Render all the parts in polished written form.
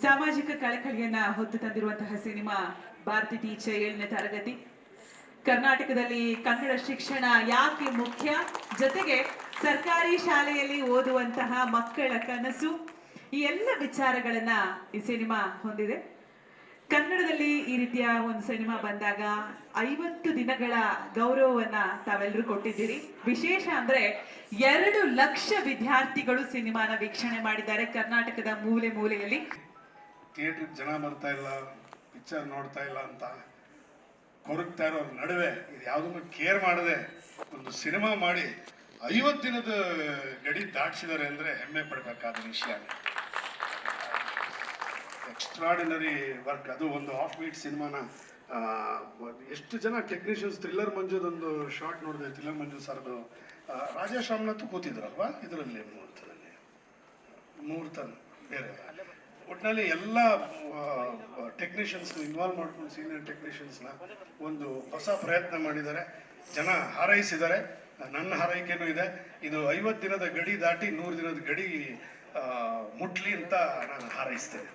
ಸಾಮಾಜಿಕ ಕಳಕಳಿಯನ್ನ ಹೊತ್ತು ತಂದಿರುವಂತಹ cinema Bharati teacher 7ನೇ ತರಗತಿ. ಕರ್ನಾಟಕದಲ್ಲಿ ಕನ್ನಡ ಶಿಕ್ಷಣ ಯಾಕೆ ಮುಖ್ಯ, ಜೊತೆಗೆ ಸರ್ಕಾರಿ ಶಾಲೆಯಲ್ಲಿ ಓದುವಂತಹ ಮಕ್ಕಳ ಕನಸು, ಈ ಎಲ್ಲ ವಿಚಾರಗಳನ್ನ ಈ ಸಿನಿಮಾ ಹೊಂದಿದೆ. ಕನ್ನಡದಲ್ಲಿ ಈ ರೀತಿಯ ಒಂದು ಸಿನಿಮಾ ಬಂದಾಗ 50 ದಿನಗಳ ಗೌರವವನ್ನ ತಾವೆಲ್ಲರೂ ಕೊಟ್ಟಿದ್ದೀರಿ. ವಿಶೇಷ ಅಂದ್ರೆ 2 ಲಕ್ಷ ವಿದ್ಯಾರ್ಥಿಗಳು ಸಿನಿಮಾನ ವೀಕ್ಷಣೆ ಮಾಡಿದ್ದಾರೆ ಕರ್ನಾಟಕದ ಮೂಲೆ ಮೂಲೆಯಲ್ಲಿ. ಥಿಯೇಟರ್ ಜನ ಬರ್ತಾ ಇಲ್ಲ, ಪಿಕ್ಚರ್ ನೋಡ್ತಾ ಇಲ್ಲ ಅಂತ ಕೊರಗ್ತಾ ಇರೋರ ನಡುವೆ ಇದು ಯಾವುದನ್ನು ಕೇರ್ ಮಾಡದೆ ಒಂದು ಸಿನಿಮಾ ಮಾಡಿ 50 ದಿನದ ಗಡಿ ದಾಟಿಸಿದ್ದಾರೆ ಅಂದರೆ ಹೆಮ್ಮೆ ಪಡಬೇಕಾದ ವಿಷಯ. Extraordinary work. ಅದು ಒಂದು ಆಫ್ ಬೀಟ್ ಸಿನಿಮಾನ ಎಷ್ಟು ಜನ ಟೆಕ್ನಿಷಿಯನ್ಸ್, ಥ್ರಿಲ್ಲರ್ ಮಂಜುದೊಂದು ಶಾರ್ಟ್ ನೋಡಿದೆ, ಥ್ರಿಲ್ಲರ್ ಮಂಜು ಸರ್ದು ರಾಜೇಶ್ ರಾಮನಾಥ್ ಕೂತಿದ್ರಲ್ವಾ ಇದರಲ್ಲಿ ಮುಹೂರ್ತನ ಬೇರೆ. ಒಟ್ಟಿನಲ್ಲಿ ಎಲ್ಲ ಟೆಕ್ನಿಷಿಯನ್ಸ್ ಇನ್ವಾಲ್ವ್ ಮಾಡ್ಕೊಂಡು ಸೀನಿಯರ್ ಟೆಕ್ನಿಷಿಯನ್ಸ್ನ ಒಂದು ಹೊಸ ಪ್ರಯತ್ನ ಮಾಡಿದ್ದಾರೆ, ಜನ ಹಾರೈಸಿದ್ದಾರೆ. ನನ್ನ ಹಾರೈಕೆನೂ ಇದೆ, ಇದು 50 ದಿನದ ಗಡಿ ದಾಟಿ 100 ದಿನದ ಗಡಿ ಮುಟ್ಲಿ ಅಂತ ನಾನು ಹಾರೈಸ್ತೇನೆ.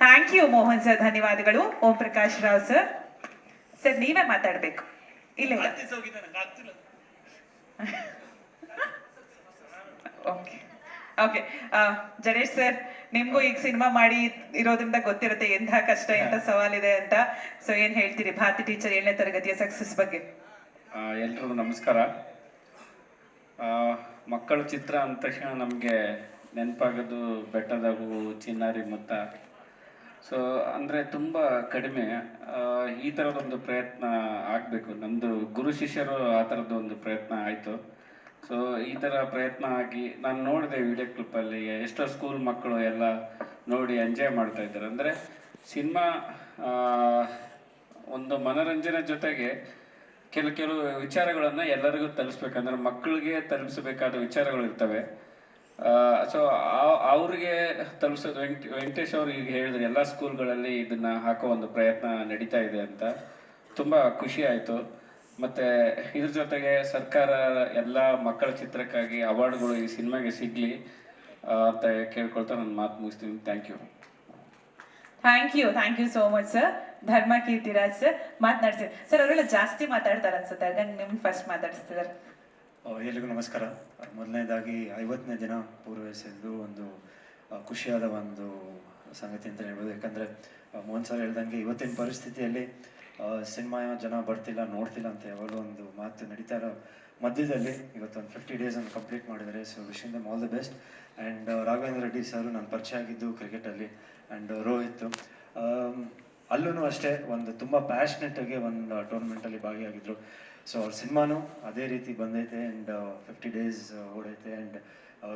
ಥ್ಯಾಂಕ್ ಯು ಮೋಹನ್ ಸರ್, ಧನ್ಯವಾದಗಳು. ಓಂ ಪ್ರಕಾಶ್ ರಾವ್ ಸರ್, ಸರ್ ನೀವೇ ಮಾತಾಡ್ಬೇಕು. ಇಲ್ಲ ಓಕೆ ಓಕೆ. ಜಡೇಶ್ ಸರ್, ನಿಮ್ಗೂ ಈಗ ಸಿನಿಮಾ ಮಾಡಿ ಇರೋದ್ರಿಂದ ಗೊತ್ತಿರುತ್ತೆ ಎಂಥ ಕಷ್ಟ, ಎಂಥ ಸವಾಲಿದೆ ಅಂತ. ಸೊ ಏನ್ ಹೇಳ್ತೀರಿ ಭಾರತಿ ಟೀಚರ್ 7ನೇ ತರಗತಿಯ ಸಕ್ಸಸ್ ಬಗ್ಗೆ? ಎಲ್ರಿಗೂ ನಮಸ್ಕಾರ. ಮಕ್ಕಳ ಚಿತ್ರ ಅಂದ ತಕ್ಷಣ ನಮಗೆ ನೆನಪಾಗೋದು ಬೆಟ್ಟದಾಗು, ಚಿನ್ನಾರಿ ಮುತ್ತ. ಸೊ ಅಂದರೆ ತುಂಬ ಕಡಿಮೆ ಈ ಥರದೊಂದು ಪ್ರಯತ್ನ ಆಗಬೇಕು. ನಮ್ಮದು ಗುರು ಶಿಷ್ಯರು ಆ ಥರದ್ದು ಒಂದು ಪ್ರಯತ್ನ ಆಯಿತು. ಸೊ ಈ ಥರ ಪ್ರಯತ್ನ ಆಗಿ ನಾನು ನೋಡಿದೆ ವಿಡಿಯೋ ಕ್ಲಿಪ್ಪಲ್ಲಿ ಎಷ್ಟೋ ಸ್ಕೂಲ್ ಮಕ್ಕಳು ಎಲ್ಲ ನೋಡಿ ಎಂಜಾಯ್ ಮಾಡ್ತಾ ಇದ್ದಾರೆ. ಅಂದರೆ ಸಿನಿಮಾ ಒಂದು ಮನೋರಂಜನೆ ಜೊತೆಗೆ ಕೆಲವು ವಿಚಾರಗಳನ್ನು ಎಲ್ಲರಿಗೂ ತಲುಪಿಸ್ಬೇಕಂದ್ರೆ ಮಕ್ಕಳಿಗೆ ತಲುಪಿಸಬೇಕಾದ ವಿಚಾರಗಳು ಇರ್ತವೆ. ಸೊ ಅವ್ರಿಗೆ ತಲುಪಿಸೋದು ವೆಂಕಟೇಶ್ ಅವರು ಈಗ ಹೇಳಿದ್ರು ಎಲ್ಲ ಸ್ಕೂಲ್ಗಳಲ್ಲಿ ಇದನ್ನು ಹಾಕೋ ಒಂದು ಪ್ರಯತ್ನ ನಡೀತಾ ಇದೆ ಅಂತ. ತುಂಬ ಖುಷಿ ಆಯಿತು. ಮತ್ತು ಇದ್ರ ಜೊತೆಗೆ ಸರ್ಕಾರ ಎಲ್ಲ ಮಕ್ಕಳ ಚಿತ್ರಕ್ಕಾಗಿ ಅವಾರ್ಡ್ಗಳು ಈ ಸಿನಿಮಾಗೆ ಸಿಗಲಿ ಅಂತ ಕೇಳ್ಕೊಳ್ತಾ ನಾನು ಮಾತು ಮುಗಿಸ್ತೀನಿ. Thank you so much sir. Dharma Keerthiraj sir ಮಾತನಾಡ್ತೀವಿ sir. ಅವರೆಲ್ಲ ಜಾಸ್ತಿ ಮಾತಾಡ್ತಾರೆ ಅನ್ಸುತ್ತೆ, ಅದನ್ನ ನಿಮ್ಗೆ ಫಸ್ಟ್ ಮಾತಾಡಿಸ್ತಿದ್ದಾರೆ. ಎಲ್ರಿಗೂ ನಮಸ್ಕಾರ. ಮೊದಲನೇದಾಗಿ 50ನೇ ದಿನ ಪೂರ್ವೈಸಿದ್ದು ಒಂದು ಖುಷಿಯಾದ ಒಂದು ಸಂಗತಿ ಅಂತ ಹೇಳ್ಬೋದು. ಯಾಕಂದರೆ ಮೋಹನ್ ಸರ್ ಹೇಳ್ದಂಗೆ ಇವತ್ತಿನ ಪರಿಸ್ಥಿತಿಯಲ್ಲಿ ಸಿನಿಮಾ ಜನ ಬರ್ತಿಲ್ಲ, ನೋಡ್ತಿಲ್ಲ ಅಂತ ಯಾವಾಗಲೂ ಒಂದು ಮಾತು ನಡೀತಾ ಇರೋ ಮಧ್ಯದಲ್ಲಿ ಇವತ್ತೊಂದು 50 ಡೇಸ್ ಅನ್ನು ಕಂಪ್ಲೀಟ್ ಮಾಡಿದ್ದಾರೆ. So wishing dum all the best. And Raghavendra Reddy sir ನಾನು ಪರಿಚಯ ಆಗಿದ್ದು ಕ್ರಿಕೆಟಲ್ಲಿ, ಆ್ಯಂಡ್ ರೋಹಿತ್ ಅಲ್ಲೂ ಅಷ್ಟೇ ಒಂದು ತುಂಬ ಪ್ಯಾಷನೆಟಾಗಿ ಒಂದು ಟೂರ್ನಮೆಂಟಲ್ಲಿ ಭಾಗಿಯಾಗಿದ್ದರು. ಸೊ ಅವ್ರ ಸಿನಿಮಾನು ಅದೇ ರೀತಿ ಬಂದೈತೆ ಆ್ಯಂಡ್ 50 ಡೇಸ್ ಓಡೈತೆ. ಆ್ಯಂಡ್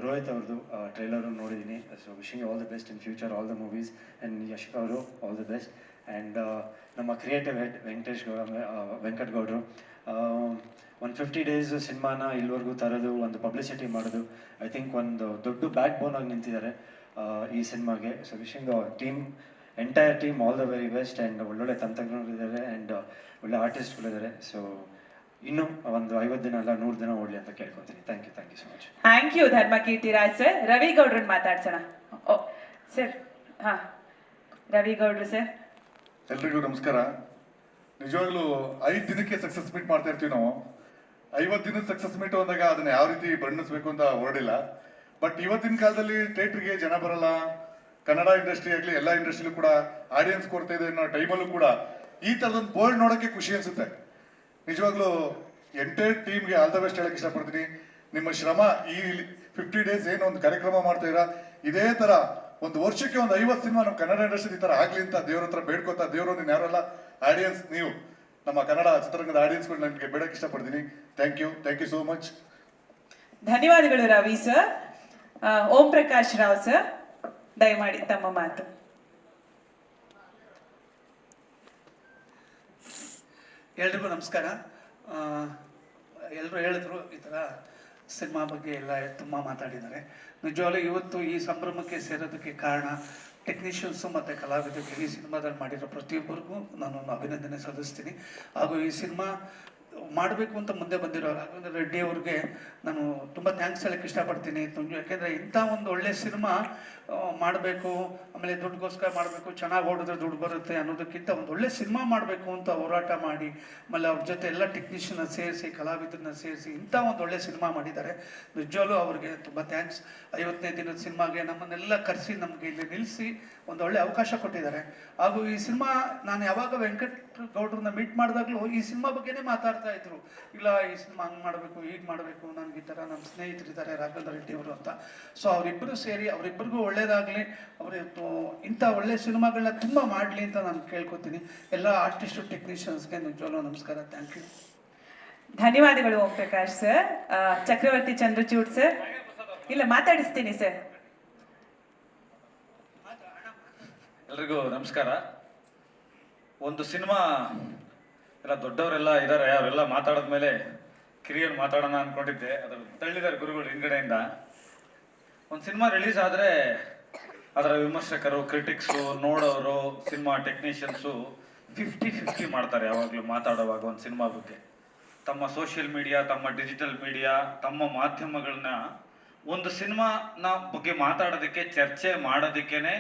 ರೋಹಿತ್ ಅವ್ರದ್ದು ಟ್ರೈಲರು ನೋಡಿದ್ದೀನಿ. So wishing all the best in future, all the movies. And Yashik ಅವರು ಆಲ್ ದ ಬೆಸ್ಟ್. ಆ್ಯಂಡ್ ನಮ್ಮ ಕ್ರಿಯೇಟಿವ್ ಹೆಡ್ ವೆಂಕಟಗೌಡರು ಒಂದು 50 ಡೇಸ್ ಸಿನಿಮಾನ ಇಲ್ಲಿವರೆಗೂ ತರೋದು, ಒಂದು ಪಬ್ಲಿಸಿಟಿ ಮಾಡೋದು, ಐ ಥಿಂಕ್ ಒಂದು ದೊಡ್ಡ ಬ್ಯಾಕ್ ಬೋನ್ ಆಗಿ ನಿಂತಿದ್ದಾರೆ ಈ ಸಿನಿಮಾಗೆ. So wishing team, entire team all the very best. And ಒಳ್ಳೊಳ್ಳೆ ತಂತ್ರಜ್ಞರಿದ್ದಾರೆ ಆ್ಯಂಡ್ ಒಳ್ಳೆ ಆರ್ಟಿಸ್ಟ್ಗಳಿದ್ದಾರೆ. ಸೊ ಇನ್ನೂ ಒಂದು 50 ದಿನ ಅಲ್ಲ 100 ದಿನ ಓಡಲಿ ಅಂತ ಕೇಳ್ಕೊತೀನಿ. Thank you so much. Thank you Dharma Keerthiraj sir. Ravi ಗೌಡ್ರನ್ನ ಮಾತಾಡ್ಸೋಣ. ಓ ಸರ್, ಹಾಂ ರವಿ ಗೌಡ್ರು ಸರ್. ಎಲ್ರಿಗೂ ನಮಸ್ಕಾರ. ನಿಜವಾಗ್ಲೂ 5 ದಿನಕ್ಕೆ ಸಕ್ಸಸ್ ಮೀಟ್ ಮಾಡ್ತಾ ಇರ್ತೀವಿ ನಾವು. 50 ದಿನದ ಸಕ್ಸಸ್ ಮೀಟ್ ಅಂದಾಗ ಅದನ್ನ ಯಾವ ರೀತಿ ಬಣ್ಣಿಸ್ಬೇಕು ಅಂತ ಹೊರಡಿಲ್ಲ. ಬಟ್ ಇವತ್ತಿನ ಕಾಲದಲ್ಲಿ ಥಿಯೇಟ್ರಿಗೆ ಜನ ಬರಲ್ಲ, ಕನ್ನಡ ಇಂಡಸ್ಟ್ರಿ ಆಗಲಿ ಎಲ್ಲ ಇಂಡಸ್ಟ್ರಿಲೂ ಕೂಡ ಆಡಿಯನ್ಸ್ ಕೊಡ್ತಾ ಇದೆ ಅನ್ನೋ ಟೈಮಲ್ಲೂ ಕೂಡ ಈ ಥರದೊಂದು ಬೋರ್ಡ್ ನೋಡೋಕ್ಕೆ ಖುಷಿ ಅನಿಸುತ್ತೆ. ನಿಜವಾಗ್ಲೂ ಎಂಟೈರ್ ಟೀಮ್ಗೆ ಆಲ್ ದ ಬೆಸ್ಟ್ ಹೇಳಕ್ಕೆ ಇಷ್ಟಪಡ್ತೀನಿ. ನಿಮ್ಮ ಶ್ರಮ ಈ 50 ಡೇಸ್ ಏನು ಒಂದು ಕಾರ್ಯಕ್ರಮ ಮಾಡ್ತಾ ಇದ್ದೀರಾ, ಇದೇ ಥರ ಒಂದು ವರ್ಷಕ್ಕೆ ಒಂದು 50 ಸಿನಿಮಾ ನಮ್ಮ ಕನ್ನಡ ಇಂಡಸ್ಟ್ರಿ ಈ ಥರ ಆಗಲಿ ಅಂತ ದೇವ್ರ ಹತ್ರ ಬೇಡ್ಕೋತಾ, ದೇವರು ನೀನು ಯಾರಲ್ಲ ಆಡಿಯನ್ಸ್, ನೀವು ನಮ್ಮ ಕನ್ನಡ ಚಿತ್ರರಂಗದ ಆಡಿಯನ್ಸ್ಗಳು ನನಗೆ ಬೇಡಕ್ಕೆ ಇಷ್ಟಪಡ್ತೀನಿ. Thank you so much. ಧನ್ಯವಾದಗಳು ರವಿ ಸರ್. ಓಂ ಪ್ರಕಾಶ್ ರಾವ್ ಸರ್, ದಯಮಾಡಿ ತಮ್ಮ ಮಾತು. ಎಲ್ರಿಗೂ ನಮಸ್ಕಾರ. ಎಲ್ಲರೂ ಹೇಳಿದ್ರು ಈ ಥರ ಸಿನಿಮಾ ಬಗ್ಗೆ ಎಲ್ಲ ತುಂಬ ಮಾತಾಡಿದ್ದಾರೆ. ನಿಜವಾಗ್ಲೂ ಇವತ್ತು ಈ ಸಂಭ್ರಮಕ್ಕೆ ಸೇರೋದಕ್ಕೆ ಕಾರಣ ಟೆಕ್ನಿಷಿಯನ್ಸು ಮತ್ತು ಕಲಾವಿದರಿಗೆ ಈ ಸಿನಿಮಾದಲ್ಲಿ ಮಾಡಿರೋ ಪ್ರತಿಯೊಬ್ಬರಿಗೂ ನಾನು ಅಭಿನಂದನೆ ಸಲ್ಲಿಸ್ತೀನಿ. ಹಾಗೂ ಈ ಸಿನಿಮಾ ಮಾಡಬೇಕು ಅಂತ ಮುಂದೆ ಬಂದಿರೋ ರಾಘವೇಂದ್ರ ರೆಡ್ಡಿ ಅವ್ರಿಗೆ ನಾನು ತುಂಬ ಥ್ಯಾಂಕ್ಸ್ ಹೇಳಕ್ಕೆ ಇಷ್ಟಪಡ್ತೀನಿ. ಯಾಕೆಂದರೆ ಇಂಥ ಒಂದು ಒಳ್ಳೆ ಸಿನಿಮಾ ಮಾಡಬೇಕು, ಆಮೇಲೆ ದುಡ್ಡುಗೋಸ್ಕರ ಮಾಡಬೇಕು, ಚೆನ್ನಾಗಿ ಓಡಿದ್ರೆ ದುಡ್ಡು ಬರುತ್ತೆ ಅನ್ನೋದಕ್ಕಿಂತ ಒಂದು ಒಳ್ಳೆ ಸಿನಿಮಾ ಮಾಡಬೇಕು ಅಂತ ಹೋರಾಟ ಮಾಡಿ, ಆಮೇಲೆ ಅವ್ರ ಜೊತೆ ಎಲ್ಲ ಟೆಕ್ನಿಷಿಯನ್ನ ಸೇರಿಸಿ, ಕಲಾವಿದರನ್ನ ಸೇರಿಸಿ ಇಂಥ ಒಂದು ಒಳ್ಳೆ ಸಿನಿಮಾ ಮಾಡಿದ್ದಾರೆ. ನಿಜವಾಗ್ಲೂ ಅವ್ರಿಗೆ ತುಂಬ ಥ್ಯಾಂಕ್ಸ್. 50ನೇ ದಿನದ ಸಿನಿಮಾಗೆ ನಮ್ಮನ್ನೆಲ್ಲ ಕರೆಸಿ ನಮಗೆ ಇಲ್ಲಿ ನಿಲ್ಲಿಸಿ ಒಂದು ಒಳ್ಳೆ ಅವಕಾಶ ಕೊಟ್ಟಿದ್ದಾರೆ. ಹಾಗೂ ಈ ಸಿನಿಮಾ ನಾನು ಯಾವಾಗ ವೆಂಕಟ್ ಗೌಡ್ರನ್ನ ಮೀಟ್ ಮಾಡಿದಾಗಲೂ ಈ ಸಿನಿಮಾ ಬಗ್ಗೆನೇ ಮಾತಾಡ್ತಾ ಇದ್ರು. ಇಲ್ಲ ಈ ಸಿನಿಮಾ ಹಂಗೆ ಮಾಡಬೇಕು, ಹೀಗೆ ಮಾಡಬೇಕು, ನನಗೆ ಈ ಥರ ನಮ್ಮ ಸ್ನೇಹಿತರಿದ್ದಾರೆ ರಾಘವೇಂದ್ರ ರೆಡ್ಡಿ ಅವರು ಅಂತ. ಸೊ ಅವರಿಬ್ಬರು ಸೇರಿ ಅವರಿಬ್ಬರಿಗೂ ಒಳ್ಳೇದಾಗಲಿ, ಅವರು ಇಂಥ ಒಳ್ಳೆ ಸಿನಿಮಾಗಳನ್ನ ತುಂಬ ಮಾಡಲಿ ಅಂತ ನಾನು ಕೇಳ್ಕೊತೀನಿ. ಎಲ್ಲ ಆರ್ಟಿಸ್ಟು ಟೆಕ್ನಿಷಿಯನ್ಸ್ಗೆ ನಿಜವಾಗ್ಲೂ ನಮಸ್ಕಾರ. Thank you. ಧನ್ಯವಾದಗಳು ಓಂ ಪ್ರಕಾಶ್ ಸರ್. ಚಕ್ರವರ್ತಿ ಚಂದ್ರಚೂಡ್ ಸರ್, ಇಲ್ಲ ಮಾತಾಡಿಸ್ತೀನಿ ಸರ್. ಎಲ್ರಿಗೂ ನಮಸ್ಕಾರ. ಒಂದು ಸಿನಿಮಾ ಎಲ್ಲ ದೊಡ್ಡವರೆಲ್ಲ ಇದ್ದಾರೆ, ಅವರೆಲ್ಲ ಮಾತಾಡಿದ್ಮೇಲೆ ಕಿರಿಯರು ಮಾತಾಡೋಣ ಅಂದ್ಕೊಂಡಿದ್ದೆ, ಅದ್ರ ತಳ್ಳಿದ್ದಾರೆ ಗುರುಗಳು ಹಿಂದ್ಗಡೆಯಿಂದ. ಒಂದು ಸಿನಿಮಾ ರಿಲೀಸ್ ಆದರೆ ಅದರ ವಿಮರ್ಶಕರು, ಕ್ರಿಟಿಕ್ಸು, ನೋಡೋರು, ಸಿನಿಮಾ ಟೆಕ್ನಿಷಿಯನ್ಸು 50-50 ಮಾಡ್ತಾರೆ ಯಾವಾಗಲೂ ಮಾತಾಡುವಾಗ ಒಂದು ಸಿನಿಮಾ ಬಗ್ಗೆ. ತಮ್ಮ ಸೋಷಿಯಲ್ ಮೀಡಿಯಾ, ತಮ್ಮ ಡಿಜಿಟಲ್ ಮೀಡಿಯಾ, ತಮ್ಮ ಮಾಧ್ಯಮಗಳನ್ನ ಒಂದು ಸಿನಿಮಾನ ಬಗ್ಗೆ ಮಾತಾಡೋದಕ್ಕೆ, ಚರ್ಚೆ ಮಾಡೋದಕ್ಕೇನೆ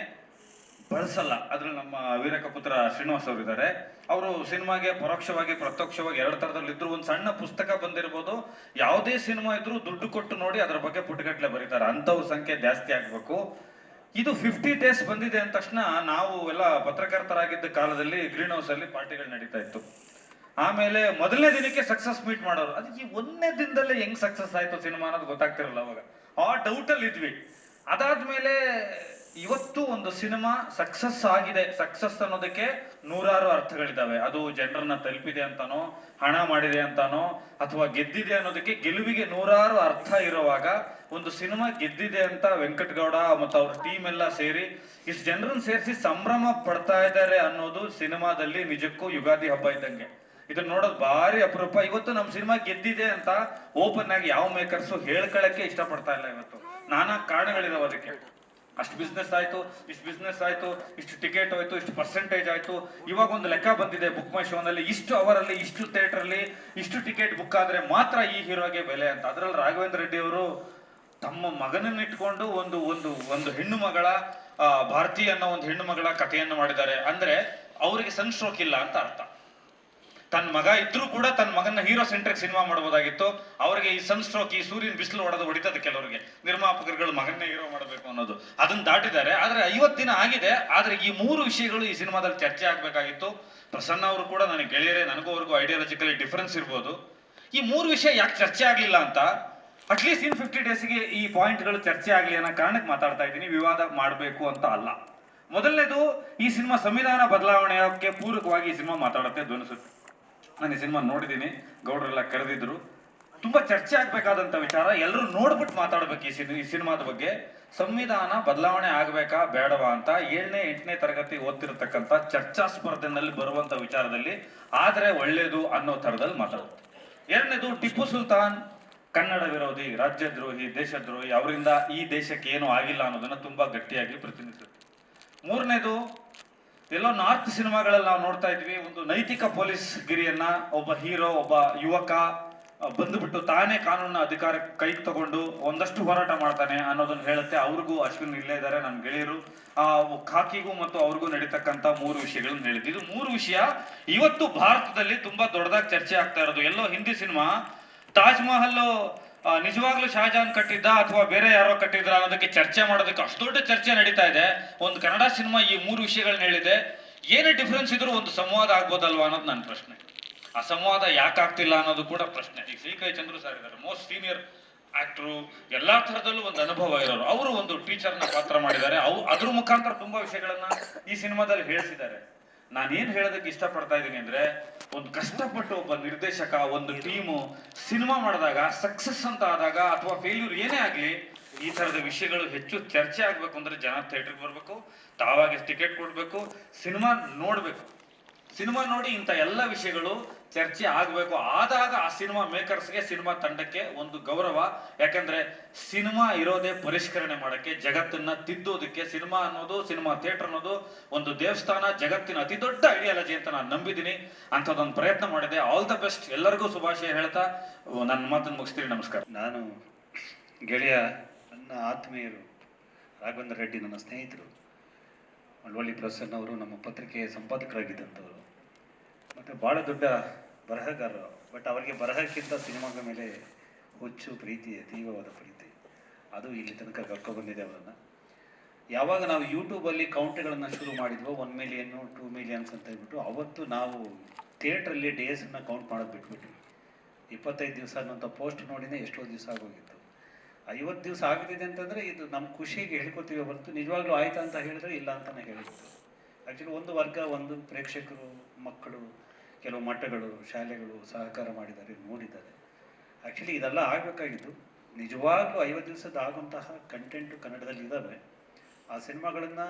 ಬಳಸಲ್ಲ. ಅದ್ರಲ್ಲಿ ನಮ್ಮ ವೀರಕಪುತ್ರ ಶ್ರೀನಿವಾಸ್ ಅವರು ಇದ್ದಾರೆ. ಅವರು ಸಿನಿಮಾಗೆ ಪರೋಕ್ಷವಾಗಿ ಪ್ರತ್ಯಕ್ಷವಾಗಿ 2 ಥರದಲ್ಲಿದ್ರು. ಒಂದು ಸಣ್ಣ ಪುಸ್ತಕ ಬಂದಿರ್ಬೋದು, ಯಾವುದೇ ಸಿನಿಮಾ ಇದ್ರೂ ದುಡ್ಡು ಕೊಟ್ಟು ನೋಡಿ ಅದರ ಬಗ್ಗೆ ಪುಟಗಟ್ಟಲೆ ಬರೀತಾರೆ. ಅಂಥವ್ರ ಸಂಖ್ಯೆ ಜಾಸ್ತಿ ಆಗ್ಬೇಕು. ಇದು 50 ಡೇಸ್ ಬಂದಿದೆ ಅಂದ ತಕ್ಷಣ ನಾವು ಎಲ್ಲ ಪತ್ರಕರ್ತರಾಗಿದ್ದ ಕಾಲದಲ್ಲಿ ಗ್ರೀನ್ ಹೌಸ್ ಅಲ್ಲಿ ಪಾರ್ಟಿಗಳು ನಡೀತಾ ಇತ್ತು. ಆಮೇಲೆ ಮೊದಲನೇ ದಿನಕ್ಕೆ ಸಕ್ಸಸ್ ಮೀಟ್ ಮಾಡೋರು. ಅದು ಈ 1ನೇ ದಿನದಲ್ಲೇ ಹೆಂಗ್ ಸಕ್ಸಸ್ ಆಯ್ತು ಸಿನಿಮಾ ಅನ್ನೋದು ಗೊತ್ತಾಗ್ತಿರಲ್ಲ ಅವಾಗ. ಆ ಡೌಟಲ್ಲಿ ಇದ್ವಿ. ಅದಾದ್ಮೇಲೆ ಇವತ್ತು ಒಂದು ಸಿನಿಮಾ ಸಕ್ಸಸ್ ಆಗಿದೆ, ಸಕ್ಸಸ್ ಅನ್ನೋದಕ್ಕೆ 100 ಅರ್ಥಗಳಿದ್ದಾವೆ. ಅದು ಜನರನ್ನ ತಲುಪಿದೆ ಅಂತಾನೋ, ಹಣ ಮಾಡಿದೆ ಅಂತಾನೋ, ಅಥವಾ ಗೆದ್ದಿದೆ ಅನ್ನೋದಕ್ಕೆ, ಗೆಲುವಿಗೆ 100 ಅರ್ಥ ಇರುವಾಗ ಒಂದು ಸಿನಿಮಾ ಗೆದ್ದಿದೆ ಅಂತ ವೆಂಕಟ್ ಗೌಡ ಮತ್ತು ಅವ್ರ ಟೀಮ್ ಎಲ್ಲ ಸೇರಿ ಇಷ್ಟು ಜನರನ್ನ ಸೇರಿಸಿ ಸಂಭ್ರಮ ಪಡ್ತಾ ಇದ್ದಾರೆ ಅನ್ನೋದು ಸಿನಿಮಾದಲ್ಲಿ ನಿಜಕ್ಕೂ ಯುಗಾದಿ ಹಬ್ಬ ಇದ್ದಂಗೆ. ಇದನ್ನ ನೋಡೋದು ಭಾರಿ ಅಪರೂಪ. ಇವತ್ತು ನಮ್ಮ ಸಿನಿಮಾ ಗೆದ್ದಿದೆ ಅಂತ ಓಪನ್ ಆಗಿ ಯಾವ ಮೇಕರ್ಸು ಹೇಳ್ಕೊಳಕ್ಕೆ ಇಷ್ಟಪಡ್ತಾ ಇಲ್ಲ. ಇವತ್ತು ನಾನಾ ಕಾರಣಗಳಿದಾವೆ ಅದಕ್ಕೆ. ಅಷ್ಟು ಬಿಸ್ನೆಸ್ ಆಯ್ತು, ಇಷ್ಟು ಬಿಸ್ನೆಸ್ ಆಯ್ತು, ಇಷ್ಟು ಟಿಕೆಟ್ ಹೋಯ್ತು, ಇಷ್ಟು ಪರ್ಸೆಂಟೇಜ್ ಆಯ್ತು. ಇವಾಗ ಒಂದು ಲೆಕ್ಕ ಬಂದಿದೆ ಬುಕ್ ಮೈ ಶೋನಲ್ಲಿ, ಇಷ್ಟು ಅವರಲ್ಲಿ, ಇಷ್ಟು ಥಿಯೇಟ್ರಲ್ಲಿ, ಇಷ್ಟು ಟಿಕೆಟ್ ಬುಕ್ ಆದ್ರೆ ಮಾತ್ರ ಈ ಹೀರೋಗೆ ಬೆಲೆ ಅಂತ. ಅದರಲ್ಲಿ ರಾಘವೇಂದ್ರ ರೆಡ್ಡಿ ಅವರು ತಮ್ಮ ಮಗನನ್ನ ಇಟ್ಕೊಂಡು ಒಂದು ಒಂದು ಒಂದು ಹೆಣ್ಣು ಮಗಳ, ಭಾರತಿ ಅನ್ನೋ ಒಂದು ಹೆಣ್ಣು ಮಗಳ ಕಥೆಯನ್ನು ಮಾಡಿದ್ದಾರೆ. ಅಂದ್ರೆ ಅವರಿಗೆ ಸನ್ ಸ್ಟ್ರೋಕ್ ಇಲ್ಲ ಅಂತ ಅರ್ಥ. ತನ್ನ ಮಗ ಇದ್ರೂ ಕೂಡ ತನ್ನ ಮಗನ ಹೀರೋ ಸೆಂಟ್ರಿಕ್ ಸಿನಿಮಾ ಮಾಡಬಹುದಾಗಿತ್ತು. ಅವರಿಗೆ ಈ ಸನ್ ಸ್ಟ್ರೋಕ್, ಈ ಸೂರ್ಯನ ಬಿಸಿಲು ಹೊಡಿತದೆ ಕೆಲವರಿಗೆ. ನಿರ್ಮಾಪಕರುಗಳು ಮಗನ್ನೇ ಹೀರೋ ಮಾಡಬೇಕು ಅನ್ನೋದು ಅದನ್ನ ದಾಟಿದ್ದಾರೆ. ಆದ್ರೆ 50 ದಿನ ಆಗಿದೆ. ಆದ್ರೆ ಈ 3 ವಿಷಯಗಳು ಈ ಸಿನಿಮಾದಲ್ಲಿ ಚರ್ಚೆ ಆಗ್ಬೇಕಾಗಿತ್ತು. ಪ್ರಸನ್ನ ಅವರು ಕೂಡ ನನಗೆ ಗೆಳೆಯರೇ, ನನಗೂ ಅವ್ರಿಗೂ ಐಡಿಯಾಲಜಿಕಲಿ ಡಿಫರೆನ್ಸ್ ಇರ್ಬೋದು. ಈ 3 ವಿಷಯ ಯಾಕೆ ಚರ್ಚೆ ಆಗ್ಲಿಲ್ಲ ಅಂತ ಅಟ್ಲೀಸ್ಟ್ ಇನ್ 50 ಡೇಸ್ಗೆ ಈ ಪಾಯಿಂಟ್ಗಳು ಚರ್ಚೆ ಆಗ್ಲಿ ಅನ್ನೋ ಕಾರಣಕ್ಕೆ ಮಾತಾಡ್ತಾ ಇದ್ದೀನಿ. ವಿವಾದ ಮಾಡಬೇಕು ಅಂತ ಅಲ್ಲ. ಮೊದಲನೇದು, ಈ ಸಿನಿಮಾ ಸಂವಿಧಾನ ಬದಲಾವಣೆಗೆ ಪೂರಕವಾಗಿ ಈ ಸಿನಿಮಾ ಮಾತಾಡುತ್ತೆ ಧ್ವನಿಸುತ್ತೆ. ನಾನು ಈ ಸಿನಿಮಾ ನೋಡಿದ್ದೀನಿ, ಗೌಡ್ರೆಲ್ಲ ಕರೆದಿದ್ರು. ತುಂಬಾ ಚರ್ಚೆ ಆಗ್ಬೇಕಾದಂತ ವಿಚಾರ, ಎಲ್ಲರೂ ನೋಡ್ಬಿಟ್ಟು ಮಾತಾಡ್ಬೇಕು ಈ ಸಿನಿಮಾದ ಬಗ್ಗೆ. ಸಂವಿಧಾನ ಬದಲಾವಣೆ ಆಗ್ಬೇಕಾ ಬೇಡವಾ ಅಂತ 7ನೇ 8ನೇ ತರಗತಿ ಓದ್ತಿರತಕ್ಕಂಥ ಚರ್ಚಾ ಸ್ಪರ್ಧೆನಲ್ಲಿ ಬರುವಂತ ವಿಚಾರದಲ್ಲಿ ಆದ್ರೆ ಒಳ್ಳೇದು ಅನ್ನೋ ತರದಲ್ಲಿ ಮಾತಾಡುತ್ತೆ. 2ನೇದು, ಟಿಪ್ಪು ಸುಲ್ತಾನ್ ಕನ್ನಡ ವಿರೋಧಿ, ರಾಜ್ಯದ್ರೋಹಿ, ದೇಶದ್ರೋಹಿ, ಅವರಿಂದ ಈ ದೇಶಕ್ಕೆ ಏನು ಆಗಿಲ್ಲ ಅನ್ನೋದನ್ನ ತುಂಬಾ ಗಟ್ಟಿಯಾಗಿ ಪ್ರತಿನಿಧಿಸುತ್ತೆ. 3ನೇದು, ಎಲ್ಲೋ ನಾರ್ತ್ ಸಿನಿಮಾಗಳಲ್ಲಿ ನಾವು ನೋಡ್ತಾ ಇದ್ವಿ, ಒಂದು ನೈತಿಕ ಪೊಲೀಸ್ ಗಿರಿಯನ್ನ ಒಬ್ಬ ಹೀರೋ, ಒಬ್ಬ ಯುವಕ ಬಂದುಬಿಟ್ಟು ತಾನೇ ಕಾನೂನಿನ ಅಧಿಕಾರ ಕೈಗೆ ತಗೊಂಡು ಒಂದಷ್ಟು ಹೋರಾಟ ಮಾಡ್ತಾನೆ ಅನ್ನೋದನ್ನ ಹೇಳುತ್ತೆ. ಅವ್ರಿಗೂ ಅಶ್ವಿನ್ ಇಲ್ಲೇ ಇದ್ದಾರೆ, ನನ್ನ ಗೆಳೆಯರು. ಆ ಖಾಕಿಗೂ ಮತ್ತು ಅವ್ರಿಗೂ ನಡೀತಕ್ಕಂಥ 3 ವಿಷಯಗಳನ್ನ ಹೇಳಿದ್ವಿ. ಇದು 3 ವಿಷಯ ಇವತ್ತು ಭಾರತದಲ್ಲಿ ತುಂಬಾ ದೊಡ್ಡದಾಗಿ ಚರ್ಚೆ ಆಗ್ತಾ ಇರೋದು. ಎಲ್ಲೋ ಹಿಂದಿ ಸಿನಿಮಾ ತಾಜ್ ಮಹಲ್ ನಿಜವಾಗ್ಲೂ ಶಹಜಾನ್ ಕಟ್ಟಿದ್ದ ಅಥವಾ ಬೇರೆ ಯಾರೋ ಕಟ್ಟಿದ್ರ ಅನ್ನೋದಕ್ಕೆ ಚರ್ಚೆ ಮಾಡೋದಕ್ಕೆ ಅಷ್ಟು ದೊಡ್ಡ ಚರ್ಚೆ ನಡೀತಾ ಇದೆ. ಒಂದು ಕನ್ನಡ ಸಿನಿಮಾ ಈ 3 ವಿಷಯಗಳನ್ನ ಹೇಳಿದೆ. ಏನೇ ಡಿಫ್ರೆನ್ಸ್ ಇದ್ರೂ ಒಂದು ಸಂವಾದ ಆಗ್ಬೋದಲ್ವಾ ಅನ್ನೋದು ನನ್ನ ಪ್ರಶ್ನೆ. ಆ ಸಂವಾದ ಯಾಕೆ ಆಗ್ತಿಲ್ಲ ಅನ್ನೋದು ಕೂಡ ಪ್ರಶ್ನೆ. ಈಗ ಶ್ರೀಕೈ ಚಂದ್ರು ಸರ್ ಇದ್ದಾರೆ, ಮೋಸ್ಟ್ ಸೀನಿಯರ್ ಆಕ್ಟ್ರು, ಎಲ್ಲಾ ತರದಲ್ಲೂ ಒಂದು ಅನುಭವ ಇರೋರು. ಅವರು ಒಂದು ಟೀಚರ್ನ ಪಾತ್ರ ಮಾಡಿದ್ದಾರೆ. ಅದ್ರ ಮುಖಾಂತರ ತುಂಬಾ ವಿಷಯಗಳನ್ನ ಈ ಸಿನಿಮಾದಲ್ಲಿ ಹೇಳಿಸಿದ್ದಾರೆ. ನಾನೇನ್ ಹೇಳೋದಕ್ಕೆ ಇಷ್ಟಪಡ್ತಾ ಇದ್ದೀನಿ ಅಂದ್ರೆ, ಒಂದು ಕಷ್ಟಪಟ್ಟು ಒಬ್ಬ ನಿರ್ದೇಶಕ, ಒಂದು ಟೀಮು ಸಿನಿಮಾ ಮಾಡಿದಾಗ ಸಕ್ಸಸ್ ಅಂತ ಆದಾಗ ಅಥವಾ ಫೇಲ್ಯೂರ್ ಏನೇ ಆಗ್ಲಿ, ಈ ತರದ ವಿಷಯಗಳು ಹೆಚ್ಚು ಚರ್ಚೆ ಆಗ್ಬೇಕು ಅಂದ್ರೆ ಜನ ಥಿಯೇಟರ್ಗೆ ಬರ್ಬೇಕು, ತಾವಾಗಿ ಟಿಕೆಟ್ ಕೊಡ್ಬೇಕು, ಸಿನಿಮಾ ನೋಡ್ಬೇಕು. ಸಿನಿಮಾ ನೋಡಿ ಇಂಥ ಎಲ್ಲ ವಿಷಯಗಳು ಚರ್ಚೆ ಆಗಬೇಕು. ಆದಾಗ ಆ ಸಿನಿಮಾ ಮೇಕರ್ಸ್ಗೆ, ಸಿನಿಮಾ ತಂಡಕ್ಕೆ ಒಂದು ಗೌರವ. ಯಾಕಂದ್ರೆ ಸಿನಿಮಾ ಇರೋದೇ ಪರಿಷ್ಕರಣೆ ಮಾಡಕ್ಕೆ, ಜಗತ್ತನ್ನ ತಿದ್ದೋದಕ್ಕೆ. ಸಿನಿಮಾ ಅನ್ನೋದು, ಸಿನಿಮಾ ಥಿಯೇಟರ್ ಅನ್ನೋದು ಒಂದು ದೇವಸ್ಥಾನ, ಜಗತ್ತಿನ ಅತಿ ದೊಡ್ಡ ಐಡಿಯಾಲಜಿ ಅಂತ ನಾನು ನಂಬಿದ್ದೀನಿ. ಅಂಥದ್ದೊಂದು ಪ್ರಯತ್ನ ಮಾಡಿದೆ. ಆಲ್ ದ ಬೆಸ್ಟ್, ಎಲ್ಲರಿಗೂ ಶುಭಾಶಯ ಹೇಳ್ತಾ ನನ್ನ ಮಾತನ್ನು ಮುಗಿಸ್ತೀನಿ. ನಮಸ್ಕಾರ. ನಾನು ಗೆಳೆಯ, ನನ್ನ ಆತ್ಮೀಯರು ರಾಘವೇಂದ್ರ ರೆಡ್ಡಿ, ನನ್ನ ಸ್ನೇಹಿತರು, ಮಳವಳ್ಳಿ ಪ್ರಸನ್ನವರು ನಮ್ಮ ಪತ್ರಿಕೆಯ ಸಂಪಾದಕರಾಗಿದ್ದಂಥವರು, ಮತ್ತು ಭಾಳ ದೊಡ್ಡ ಬರಹಗಾರರು. ಬಟ್ ಅವರಿಗೆ ಬರಹಕ್ಕಿಂತ ಸಿನಿಮಾದ ಮೇಲೆ ಹುಚ್ಚು, ಪ್ರೀತಿ, ತೀವ್ರವಾದ ಪ್ರೀತಿ, ಅದು ಇಲ್ಲಿ ತನಕ ಕರ್ಕೊಬಂದಿದೆ ಅವರನ್ನು. ಯಾವಾಗ ನಾವು ಯೂಟ್ಯೂಬಲ್ಲಿ ಕೌಂಟ್ಗಳನ್ನು ಶುರು ಮಾಡಿದ್ವೋ 1 ಮಿಲಿಯನ್ನು 2 ಮಿಲಿಯನ್ಸ್ ಅಂತ ಹೇಳ್ಬಿಟ್ಟು, ಅವತ್ತು ನಾವು ಥಿಯೇಟ್ರಲ್ಲಿ ಡೇಸನ್ನು ಕೌಂಟ್ ಮಾಡೋದು ಬಿಟ್ಬಿಟ್ವಿ. 25 ದಿವಸ ಅನ್ನೋಂಥ ಪೋಸ್ಟ್ ನೋಡಿನೇ ಎಷ್ಟೋ ದಿವಸ ಆಗೋಗಿತ್ತು. 50 ದಿವಸ ಆಗಿದೆ ಅಂತಂದರೆ ಇದು ನಮ್ಮ ಖುಷಿಗೆ ಹೇಳ್ಕೊತೀವಿ ಹೊರತು ನಿಜವಾಗ್ಲೂ ಆಯ್ತಾ ಅಂತ ಹೇಳಿದ್ರೆ ಇಲ್ಲ ಅಂತಲೇ ಹೇಳಿತ್ತು. ಆ್ಯಕ್ಚುಲಿ ಒಂದು ವರ್ಗ, ಒಂದು ಪ್ರೇಕ್ಷಕರು, ಮಕ್ಕಳು, ಕೆಲವು ಮಠಗಳು, ಶಾಲೆಗಳು ಸಹಕಾರ ಮಾಡಿದ್ದಾರೆ, ನೋಡಿದ್ದಾರೆ. ಆ್ಯಕ್ಚುಲಿ ಇದೆಲ್ಲ ಆಗಬೇಕಾಗಿದ್ದು. ನಿಜವಾಗ್ಲೂ 50 ದಿವಸದ ಆಗುವಂತಹ ಕಂಟೆಂಟು ಕನ್ನಡದಲ್ಲಿ ಇದ್ದಾವೆ. ಆ ಸಿನಿಮಾಗಳನ್ನು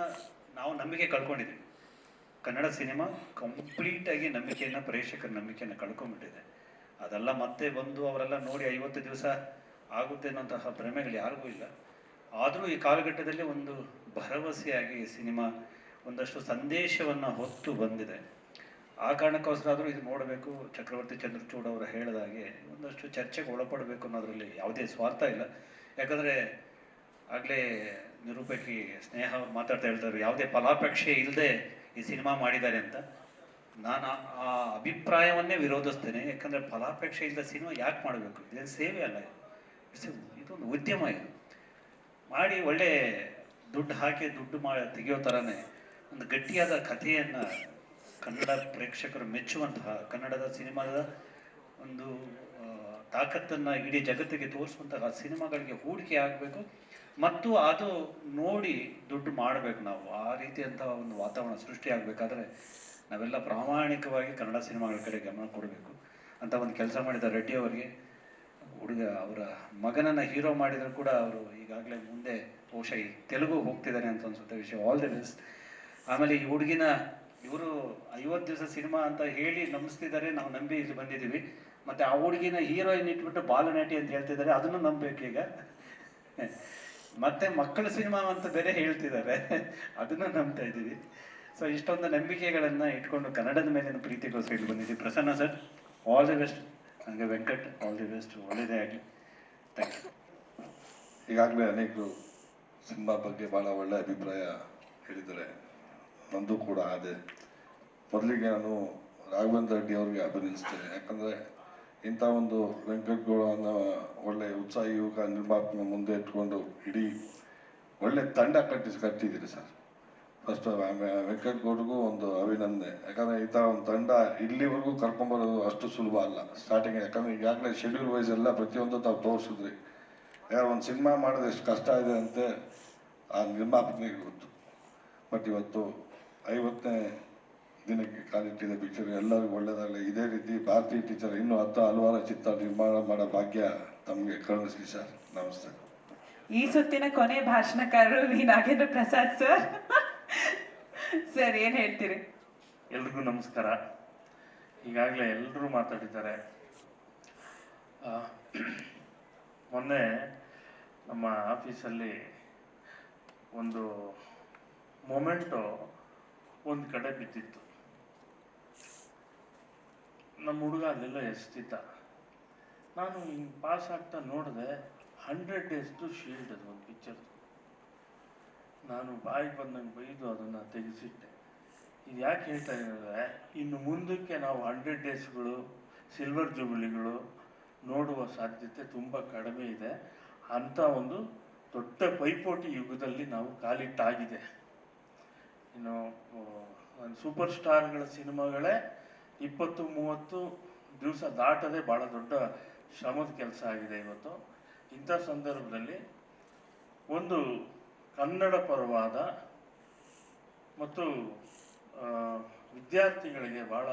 ನಾವು ನಂಬಿಕೆ ಕಳ್ಕೊಂಡಿದ್ದೀವಿ. ಕನ್ನಡ ಸಿನಿಮಾ ಕಂಪ್ಲೀಟಾಗಿ ನಂಬಿಕೆಯನ್ನು, ಪ್ರೇಕ್ಷಕರ ನಂಬಿಕೆಯನ್ನು ಕಳ್ಕೊಂಡ್ಬಿಟ್ಟಿದೆ. ಅದೆಲ್ಲ ಮತ್ತೆ ಬಂದು ಅವರೆಲ್ಲ ನೋಡಿ 50 ದಿವಸ ಆಗುತ್ತೆ ಅನ್ನೋಂತಹ ಭ್ರಮೆಗಳು ಯಾರಿಗೂ ಇಲ್ಲ. ಆದರೂ ಈ ಕಾಲಘಟ್ಟದಲ್ಲಿ ಒಂದು ಭರವಸೆಯಾಗಿ ಸಿನಿಮಾ ಒಂದಷ್ಟು ಸಂದೇಶವನ್ನು ಹೊತ್ತು ಬಂದಿದೆ. ಆ ಕಾರಣಕ್ಕೋಸ್ಕರ ಆದರೂ ಇದು ನೋಡಬೇಕು. ಚಕ್ರವರ್ತಿ ಚಂದ್ರಚೂಡ್ ಅವರು ಹೇಳಿದಾಗೆ ಒಂದಷ್ಟು ಚರ್ಚೆಗೆ ಒಳಪಡಬೇಕು ಅನ್ನೋದರಲ್ಲಿ ಯಾವುದೇ ಸ್ವಾರ್ಥ ಇಲ್ಲ. ಯಾಕಂದರೆ ಆಗಲೇ ನಿರೂಪಕಿ ಸ್ನೇಹ ಅವ್ರು ಮಾತಾಡ್ತಾ ಹೇಳ್ತಾರೆ, ಯಾವುದೇ ಫಲಾಪೇಕ್ಷೆ ಇಲ್ಲದೆ ಈ ಸಿನಿಮಾ ಮಾಡಿದ್ದಾರೆ ಅಂತ. ನಾನು ಆ ಅಭಿಪ್ರಾಯವನ್ನೇ ವಿರೋಧಿಸ್ತೇನೆ. ಯಾಕಂದರೆ ಫಲಾಪೇಕ್ಷೆ ಇಲ್ಲದ ಸಿನಿಮಾ ಯಾಕೆ ಮಾಡಬೇಕು? ಇದೇನು ಸೇವೆ ಅಲ್ಲ, ಇದೊಂದು ಉದ್ಯಮ. ಇದು ಮಾಡಿ ಒಳ್ಳೆ ದುಡ್ಡು ಹಾಕಿ ದುಡ್ಡು ತೆಗೆಯೋ ಥರನೇ ಒಂದು ಗಟ್ಟಿಯಾದ ಕಥೆಯನ್ನು ಕನ್ನಡ ಪ್ರೇಕ್ಷಕರು ಮೆಚ್ಚುವಂತಹ, ಕನ್ನಡದ ಸಿನಿಮಾದ ಒಂದು ತಾಕತ್ತನ್ನು ಇಡೀ ಜಗತ್ತಿಗೆ ತೋರಿಸುವಂತಹ ಸಿನಿಮಾಗಳಿಗೆ ಹೂಡಿಕೆ ಆಗಬೇಕು ಮತ್ತು ಅದು ನೋಡಿ ದುಡ್ಡು ಮಾಡಬೇಕು. ನಾವು ಆ ರೀತಿಯಂತಹ ಒಂದು ವಾತಾವರಣ ಸೃಷ್ಟಿ ಆಗಬೇಕಾದ್ರೆ ನಾವೆಲ್ಲ ಪ್ರಾಮಾಣಿಕವಾಗಿ ಕನ್ನಡ ಸಿನಿಮಾಗಳ ಕಡೆ ಗಮನ ಕೊಡಬೇಕು ಅಂತ ಒಂದು ಕೆಲಸ ಮಾಡಿದ ರೆಡ್ಡಿ ಅವರಿಗೆ, ಅವರ ಮಗನನ್ನು ಹೀರೋ ಮಾಡಿದರೂ ಕೂಡ ಅವರು ಈಗಾಗಲೇ ಮುಂದೆ ಬಹುಶಃ ಈ ತೆಲುಗು ಹೋಗ್ತಿದ್ದಾರೆ ಅಂತ ಅನ್ಸುತ್ತೆ ವಿಷಯ. All the best. ಆಮೇಲೆ ಈ ಹುಡುಗಿನ ಇವರು 50 ದಿವಸ ಸಿನಿಮಾ ಅಂತ ಹೇಳಿ ನಂಬಿಸ್ತಿದ್ದಾರೆ, ನಾವು ನಂಬಿ ಇಲ್ಲಿ ಬಂದಿದ್ದೀವಿ. ಮತ್ತು ಆ ಹುಡುಗಿನ ಹೀರೋಯಿನ್ ಇಟ್ಬಿಟ್ಟು ಬಾಲನಟಿ ಅಂತ ಹೇಳ್ತಿದ್ದಾರೆ, ಅದನ್ನು ನಂಬಬೇಕು ಈಗ. ಮತ್ತು ಮಕ್ಕಳ ಸಿನಿಮಾ ಅಂತ ಬೇರೆ ಹೇಳ್ತಿದ್ದಾರೆ, ಅದನ್ನು ನಂಬ್ತಾ ಇದ್ದೀವಿ. ಸೊ ಇಷ್ಟೊಂದು ನಂಬಿಕೆಗಳನ್ನು ಇಟ್ಕೊಂಡು ಕನ್ನಡದ ಮೇಲಿನ ಪ್ರೀತಿಗೋಸ್ಕರ ಇಲ್ಲಿ ಬಂದಿದ್ದೀವಿ. Prasanna sir, all the best. ನನಗೆ ವೆಂಕಟ್, ಆಲ್ ದಿ ಬೆಸ್ಟ್, ಒಳ್ಳೆಯದೇ ಆಗಲಿ. Thank you. ಈಗಾಗಲೇ ಅನೇಕರು ಸಿನಿಮಾ ಬಗ್ಗೆ ಭಾಳ ಒಳ್ಳೆಯ ಅಭಿಪ್ರಾಯ ಹೇಳಿದ್ದಾರೆ, ನಂದು ಕೂಡ ಅದೇ. ಮೊದಲಿಗೆ ನಾನು ರಾಘವೇಂದ್ರ ರೆಡ್ಡಿ ಅವರಿಗೆ ಅಭಿನಂದಿಸ್ತೇನೆ. ಯಾಕಂದರೆ ಇಂಥ ಒಂದು ವೆಂಕಟಗೌಡ ಅನ್ನೋ ಒಳ್ಳೆ ಉತ್ಸಾಹಿ ಯುವಕ ನಿರ್ಮಾಪಕ ಮುಂದೆ ಇಟ್ಕೊಂಡು ಇಡೀ ಒಳ್ಳೆ ತಂಡ ಕಟ್ಟಿದ್ದೀರಿ ಸರ್. ಫಸ್ಟ್ ವೆಂಕಟಗೌಡರಿಗೂ ಒಂದು ಅಭಿನಂದನೆ. ಯಾಕಂದರೆ ಈ ಥರ ಒಂದು ತಂಡ ಇಲ್ಲಿವರೆಗೂ ಕರ್ಕೊಂಬರೋದು ಅಷ್ಟು ಸುಲಭ ಅಲ್ಲ ಸ್ಟಾರ್ಟಿಂಗ್. ಯಾಕಂದರೆ ಈಗಾಗಲೇ ಶೆಡ್ಯೂಲ್ ವೈಸ್ ಎಲ್ಲ ಪ್ರತಿಯೊಂದು ತಾವು ತೋರಿಸಿದ್ರಿ. ಯಾರು ಒಂದು ಸಿನಿಮಾ ಮಾಡೋದು ಎಷ್ಟು ಕಷ್ಟ ಇದೆ ಅಂತೆ ಆ ನಿರ್ಮಾಪಕನಿಗೆ ಗೊತ್ತು. ಬಟ್ ಇವತ್ತು 50ನೇ ದಿನಕ್ಕೆ ಕಾಲಿಟ್ಟಿದೆ ಪಿಕ್ಚರ್. ಎಲ್ಲರಿಗೂ ಒಳ್ಳೆಯದಾಗಲಿ. ಇದೇ ರೀತಿ ಭಾರತೀಯ ಟೀಚರ್ ಇನ್ನೂ ಹಲವಾರು ಚಿತ್ರ ನಿರ್ಮಾಣ ಮಾಡೋ ಭಾಗ್ಯ ತಮಗೆ ಕರುಣಿಸಲಿ ಸರ್. ನಮಸ್ತೆ. ಈ ಸುತ್ತಿನ ಕೊನೆ ಭಾಷಣಕಾರರು V Nagendra Prasad sir. Sir ಏನ್ ಹೇಳ್ತೀರಿ? ಎಲ್ರಿಗೂ ನಮಸ್ಕಾರ. ಈಗಾಗಲೇ ಎಲ್ಲರೂ ಮಾತಾಡಿದ್ದಾರೆ. ಮೊನ್ನೆ ನಮ್ಮ ಆಫೀಸಲ್ಲಿ ಒಂದು ಮೊಮೆಂಟು ಒಂದು ಕಡೆ ಬಿದ್ದಿತ್ತು. ನಮ್ಮ ಹುಡುಗ ಅಲ್ಲೆಲ್ಲ ಎಸ್ತಿದ್ದ. ನಾನು ಹಿಂಗೆ ಪಾಸ್ ಆಗ್ತಾ ನೋಡಿದೆ, 100 days ಶೀಲ್ಡ್ ಅದು ಒಂದು ಪಿಕ್ಚರ್. ನಾನು ಬಾಯಿಗೆ ಬಂದಂಗೆ ಬೈದು ಅದನ್ನು ತೆಗೆಸಿಟ್ಟೆ. ಇದು ಯಾಕೆ ಹೇಳ್ತಾ ಇದ್ದಾರೆ, ಇನ್ನು ಮುಂದಕ್ಕೆ ನಾವು 100 daysಗಳು, ಸಿಲ್ವರ್ ಜೂಬಿಲಿಗಳು ನೋಡುವ ಸಾಧ್ಯತೆ ತುಂಬ ಕಡಿಮೆ ಇದೆ. ಅಂಥ ಒಂದು ದೊಡ್ಡ ಪೈಪೋಟಿ ಯುಗದಲ್ಲಿ ನಾವು ಕಾಲಿಟ್ಟಾಗಿದೆ. ಇನ್ನು ಸೂಪರ್ ಸ್ಟಾರ್ಗಳ ಸಿನಿಮಾಗಳೇ 20-30 ದಿವಸ ದಾಟದೆ ಭಾಳ ದೊಡ್ಡ ಶ್ರಮದ ಕೆಲಸ ಆಗಿದೆ ಇವತ್ತು. ಇಂಥ ಸಂದರ್ಭದಲ್ಲಿ ಒಂದು ಕನ್ನಡ ಪರವಾದ ಮತ್ತು ವಿದ್ಯಾರ್ಥಿಗಳಿಗೆ ಭಾಳ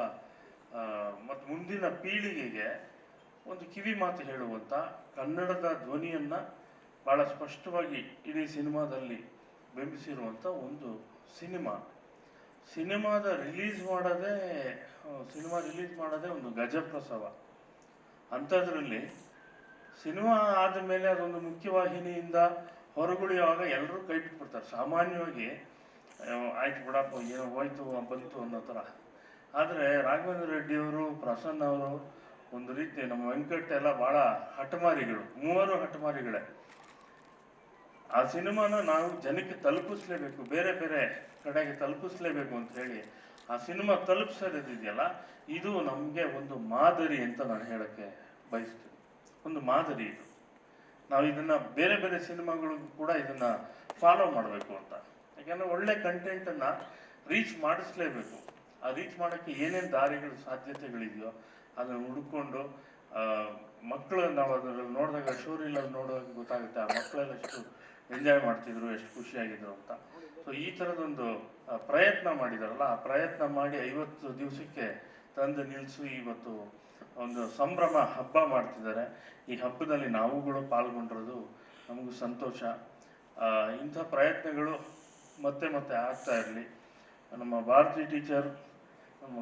ಮತ್ತು ಮುಂದಿನ ಪೀಳಿಗೆಗೆ ಒಂದು ಕಿವಿ ಮಾತು ಹೇಳುವಂಥ ಕನ್ನಡದ ಧ್ವನಿಯನ್ನು ಭಾಳ ಸ್ಪಷ್ಟವಾಗಿ ಇಡೀ ಸಿನಿಮಾದಲ್ಲಿ ಬಿಂಬಿಸಿರುವಂಥ ಒಂದು ಸಿನಿಮಾ. ಸಿನಿಮಾ ರಿಲೀಸ್ ಮಾಡೋದೇ ಒಂದು ಗಜಪ್ರಸವ. ಅಂಥದ್ರಲ್ಲಿ ಸಿನಿಮಾ ಆದಮೇಲೆ ಅದೊಂದು ಮುಖ್ಯವಾಹಿನಿಯಿಂದ ಹೊರಗುಳಿಯುವಾಗ ಎಲ್ಲರೂ ಕೈ ಬಿಟ್ಬಿಡ್ತಾರೆ. ಸಾಮಾನ್ಯವಾಗಿ ಆಯ್ತು ಬಿಡಪ್ಪ, ಏನೋ ಹೋಯ್ತು ಬಂತು ಅನ್ನೋ ಥರ. ಆದರೆ ರಾಘವೇಂದ್ರ ರೆಡ್ಡಿಯವರು, ಪ್ರಸನ್ನ ಅವರು, ಒಂದು ರೀತಿ ನಮ್ಮ ವೆಂಕಟ್ ಎಲ್ಲ ಭಾಳ ಹಠಮಾರಿಗಳು, ಮೂವರು ಹಠಮಾರಿಗಳೇ. ಆ ಸಿನಿಮಾನ ನಾವು ಜನಕ್ಕೆ ತಲುಪಿಸ್ಲೇಬೇಕು, ಬೇರೆ ಬೇರೆ ಕಡೆಗೆ ತಲುಪಿಸ್ಲೇಬೇಕು ಅಂತ ಹೇಳಿ ಆ ಸಿನಿಮಾ ತಲುಪಿಸೋದಿದೆಯಲ್ಲ, ಇದು ನಮಗೆ ಒಂದು ಮಾದರಿ ಅಂತ ನಾನು ಹೇಳೋಕ್ಕೆ ಬಯಸ್ತೀನಿ. ಒಂದು ಮಾದರಿ ಇದು. ನಾವು ಇದನ್ನು ಬೇರೆ ಬೇರೆ ಸಿನಿಮಾಗಳಿಗೂ ಕೂಡ ಇದನ್ನು ಫಾಲೋ ಮಾಡಬೇಕು ಅಂತ. ಯಾಕೆಂದರೆ ಒಳ್ಳೆ ಕಂಟೆಂಟನ್ನು ರೀಚ್ ಮಾಡಿಸ್ಲೇಬೇಕು. ಆ ರೀಚ್ ಮಾಡೋಕ್ಕೆ ಏನೇನು ದಾರಿಗಳು, ಸಾಧ್ಯತೆಗಳಿದೆಯೋ ಅದನ್ನು ಹುಡ್ಕೊಂಡು ಮಕ್ಕಳು ನಾವು ಅದರಲ್ಲಿ ನೋಡಿದಾಗ, ಶೋರಿಲಲ್ಲಿ ನೋಡುವಾಗ ಗೊತ್ತಾಗುತ್ತೆ ಆ ಮಕ್ಕಳೆಲ್ಲ ಎಷ್ಟು ಎಂಜಾಯ್ ಮಾಡ್ತಿದ್ರು, ಎಷ್ಟು ಖುಷಿಯಾಗಿದ್ರು ಅಂತ. ಸೊ ಈ ಥರದೊಂದು ಪ್ರಯತ್ನ ಮಾಡಿದಾರಲ್ಲ, ಆ ಪ್ರಯತ್ನ ಮಾಡಿ 50 ದಿವಸಕ್ಕೆ ತಂದು ನಿಲ್ಲಿಸಿ ಇವತ್ತು ಒಂದು ಸಂಭ್ರಮ ಹಬ್ಬ ಮಾಡ್ತಿದ್ದಾರೆ. ಈ ಹಬ್ಬದಲ್ಲಿ ನಾವುಗಳು ಪಾಲ್ಗೊಂಡಿರೋದು ನಮಗೂ ಸಂತೋಷ. ಇಂಥ ಪ್ರಯತ್ನಗಳು ಮತ್ತೆ ಮತ್ತೆ ಆಗ್ತಾ ಇರಲಿ. ನಮ್ಮ ಭಾರತಿ ಟೀಚರ್, ನಮ್ಮ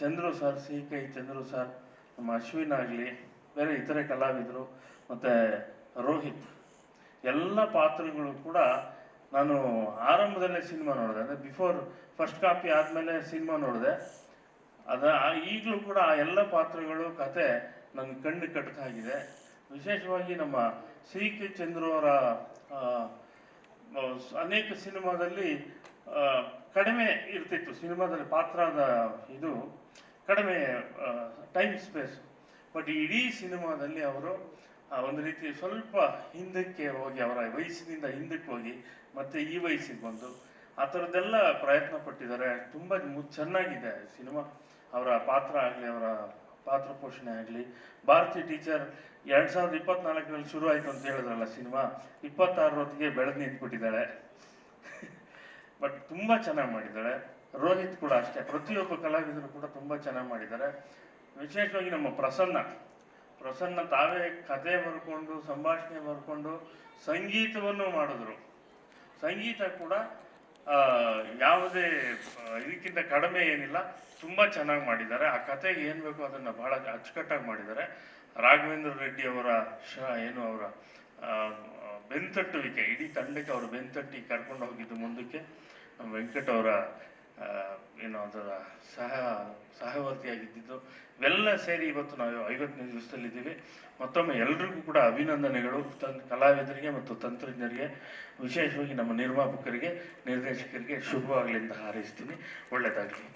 Chandru sir, CK Chandru sir, ನಮ್ಮ ಅಶ್ವಿನ್ ಆಗಲಿ, ಬೇರೆ ಇತರೆ ಕಲಾವಿದರು ಮತ್ತು ರೋಹಿತ್, ಎಲ್ಲ ಪಾತ್ರಗಳು ಕೂಡ ನಾನು ಆರಂಭದಲ್ಲೇ ಸಿನಿಮಾ ನೋಡಿದೆ. ಅಂದರೆ ಬಿಫೋರ್ ಫಸ್ಟ್ ಕಾಪಿ ಆದಮೇಲೆ ಸಿನಿಮಾ ನೋಡಿದೆ. ಈಗಲೂ ಕೂಡ ಆ ಎಲ್ಲ ಪಾತ್ರಗಳು, ಕತೆ ನನ್ನ ಕಣ್ಣು ಕಟ್ಟಾಗಿದೆ. ವಿಶೇಷವಾಗಿ ನಮ್ಮ CK ಚಂದ್ರು ಅವರ ಅನೇಕ ಸಿನಿಮಾದಲ್ಲಿ ಕಡಿಮೆ ಇರ್ತಿತ್ತು. ಸಿನಿಮಾದಲ್ಲಿ ಪಾತ್ರದ ಇದು ಕಡಿಮೆ ಟೈಮ್ ಸ್ಪೇಸ್. ಬಟ್ ಇಡೀ ಸಿನಿಮಾದಲ್ಲಿ ಅವರು ಒಂದು ರೀತಿ ಸ್ವಲ್ಪ ಹಿಂದಕ್ಕೆ ಹೋಗಿ, ಅವರ ವಯಸ್ಸಿನಿಂದ ಹಿಂದಕ್ಕೆ ಹೋಗಿ ಮತ್ತೆ ಈ ವಯಸ್ಸಿಗೆ ಬಂದು ಆ ಥರದ್ದೆಲ್ಲ ಪ್ರಯತ್ನ ಪಟ್ಟಿದ್ದಾರೆ. ತುಂಬ ಚೆನ್ನಾಗಿದೆ ಸಿನಿಮಾ. ಅವರ ಪಾತ್ರ ಆಗಲಿ, ಅವರ ಪಾತ್ರ ಪೋಷಣೆ ಆಗಲಿ. ಭಾರತಿ ಟೀಚರ್ 2024ರಲ್ಲಿ ಶುರು ಆಯಿತು ಅಂತ ಹೇಳಿದ್ರಲ್ಲ ಸಿನಿಮಾ, 26 ಹೊತ್ತಿಗೆ ಬೆಳೆದು ನಿಂತ್ಬಿಟ್ಟಿದ್ದಾಳೆ. ಬಟ್ ತುಂಬ ಚೆನ್ನಾಗಿ ಮಾಡಿದ್ದಾಳೆ. ರೋಹಿತ್ ಕೂಡ ಅಷ್ಟೇ, ಪ್ರತಿಯೊಬ್ಬ ಕಲಾವಿದರು ಕೂಡ ತುಂಬ ಚೆನ್ನಾಗಿ ಮಾಡಿದ್ದಾರೆ. ವಿಶೇಷವಾಗಿ ನಮ್ಮ ಪ್ರಸನ್ನ ತಾವೇ ಕತೆ ಬರ್ಕೊಂಡು, ಸಂಭಾಷಣೆ ಬರ್ಕೊಂಡು, ಸಂಗೀತವನ್ನು ಮಾಡಿದ್ರು. ಸಂಗೀತ ಕೂಡ ಯಾವುದೇ ಇದಕ್ಕಿಂತ ಕಡಿಮೆ ಏನಿಲ್ಲ, ತುಂಬ ಚೆನ್ನಾಗಿ ಮಾಡಿದ್ದಾರೆ. ಆ ಕತೆಗೆ ಏನು ಬೇಕೋ ಅದನ್ನು ಭಾಳ ಅಚ್ಚುಕಟ್ಟಾಗಿ ಮಾಡಿದ್ದಾರೆ. ರಾಘವೇಂದ್ರ ರೆಡ್ಡಿ ಅವರ ಅವರ ಬೆಂತಟ್ಟುವಿಕೆ, ಇಡೀ ತಂಡಕ್ಕೆ ಅವರು ಬೆಂತಟ್ಟಿ ಕರ್ಕೊಂಡು ಹೋಗಿದ್ದು ಮುಂದಕ್ಕೆ. ನಮ್ಮ ವೆಂಕಟ್ ಅವರ ಅದರ ಸಹವರ್ತಿಯಾಗಿದ್ದು, ಇವೆಲ್ಲ ಸೇರಿ ಇವತ್ತು ನಾವು 50ನೇ ದಿವಸದಲ್ಲಿದ್ದೀವಿ. ಮತ್ತೊಮ್ಮೆ ಎಲ್ರಿಗೂ ಕೂಡ ಅಭಿನಂದನೆಗಳು, ಕಲಾವಿದರಿಗೆ ಮತ್ತು ತಂತ್ರಜ್ಞರಿಗೆ, ವಿಶೇಷವಾಗಿ ನಮ್ಮ ನಿರ್ಮಾಪಕರಿಗೆ, ನಿರ್ದೇಶಕರಿಗೆ ಶುಭವಾಗಲಿ ಅಂತ ಹಾರೈಸ್ತೀನಿ. ಒಳ್ಳೆಯದಾಗಲಿ.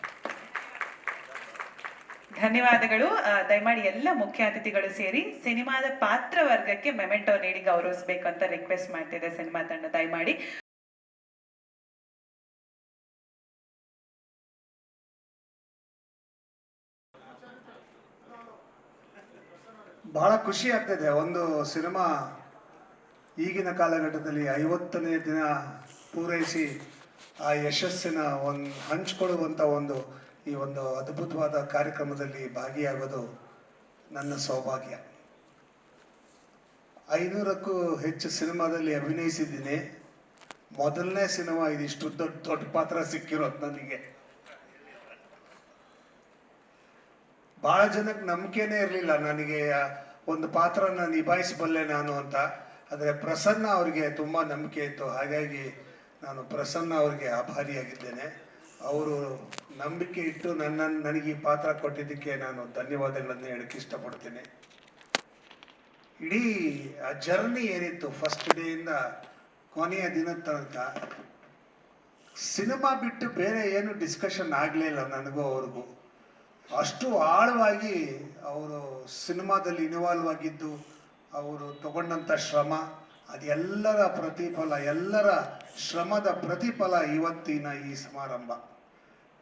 ಧನ್ಯವಾದಗಳು. ದಯಮಾಡಿ ಎಲ್ಲ ಮುಖ್ಯ ಅತಿಥಿಗಳು ಸೇರಿ ಸಿನಿಮಾದ ಪಾತ್ರ ವರ್ಗಕ್ಕೆ ಮೆಮೆಂಟೋ ನೀಡಿ ಗೌರವಿಸಬೇಕು ಅಂತ ರಿಕ್ವೆಸ್ಟ್ ಮಾಡ್ತಿದೆ ಸಿನಿಮಾ ತಂಡ. ದಯಮಾಡಿ ಬಹಳ ಖುಷಿ ಆಗ್ತದೆ. ಒಂದು ಸಿನಿಮಾ ಈಗಿನ ಕಾಲಘಟ್ಟದಲ್ಲಿ 50ನೇ ದಿನ ಪೂರೈಸಿ ಆ ಯಶಸ್ಸಿನ ಹಂಚಿಕೊಳ್ಳುವಂಥ ಈ ಒಂದು ಅದ್ಭುತವಾದ ಕಾರ್ಯಕ್ರಮದಲ್ಲಿ ಭಾಗಿಯಾಗೋದು ನನ್ನ ಸೌಭಾಗ್ಯ. 500ಕ್ಕೂ ಹೆಚ್ಚು ಸಿನಿಮಾದಲ್ಲಿ ಅಭಿನಯಿಸಿದ್ದೀನಿ. ಮೊದಲನೇ ಸಿನಿಮಾ ಇದಿಷ್ಟು ದೊಡ್ಡ ಪಾತ್ರ ಸಿಕ್ಕಿರೋದು ನನಗೆ. ಭಾಳ ಜನಕ್ಕೆ ನಂಬಿಕೆನೇ ಇರಲಿಲ್ಲ ನನಗೆ ಒಂದು ಪಾತ್ರನ ನಿಭಾಯಿಸಬಲ್ಲೆ ನಾನು ಅಂತ. ಆದರೆ ಪ್ರಸನ್ನ ಅವರಿಗೆ ತುಂಬ ನಂಬಿಕೆ ಇತ್ತು. ಹಾಗಾಗಿ ನಾನು ಪ್ರಸನ್ನ ಅವರಿಗೆ ಆಭಾರಿಯಾಗಿದ್ದೇನೆ. ಅವರು ನಂಬಿಕೆ ಇಟ್ಟು ನನಗೆ ಈ ಪಾತ್ರ ಕೊಟ್ಟಿದ್ದಕ್ಕೆ ನಾನು ಧನ್ಯವಾದಗಳನ್ನು ಹೇಳಕ್ಕೆ ಇಷ್ಟಪಡ್ತೀನಿ. ಇಡೀ ಆ ಜರ್ನಿ ಏನಿತ್ತು, ಫಸ್ಟ್ ಡೇಯಿಂದ ಕೊನೆಯ ದಿನದ ತನಕ ಸಿನಿಮಾ ಬಿಟ್ಟು ಬೇರೆ ಏನು ಡಿಸ್ಕಷನ್ ಆಗಲಿಲ್ಲ ನನಗೂ ಅವ್ರಿಗೂ. ಅಷ್ಟು ಆಳವಾಗಿ ಅವರು ಸಿನಿಮಾದಲ್ಲಿ ಇನ್ವಾಲ್ವ್ ಆಗಿದ್ದು, ಅವರು ತಗೊಂಡಂಥ ಶ್ರಮ, ಅದೆಲ್ಲರ ಪ್ರತಿಫಲ, ಎಲ್ಲರ ಶ್ರಮದ ಪ್ರತಿಫಲ ಇವತ್ತಿನ ಈ ಸಮಾರಂಭ.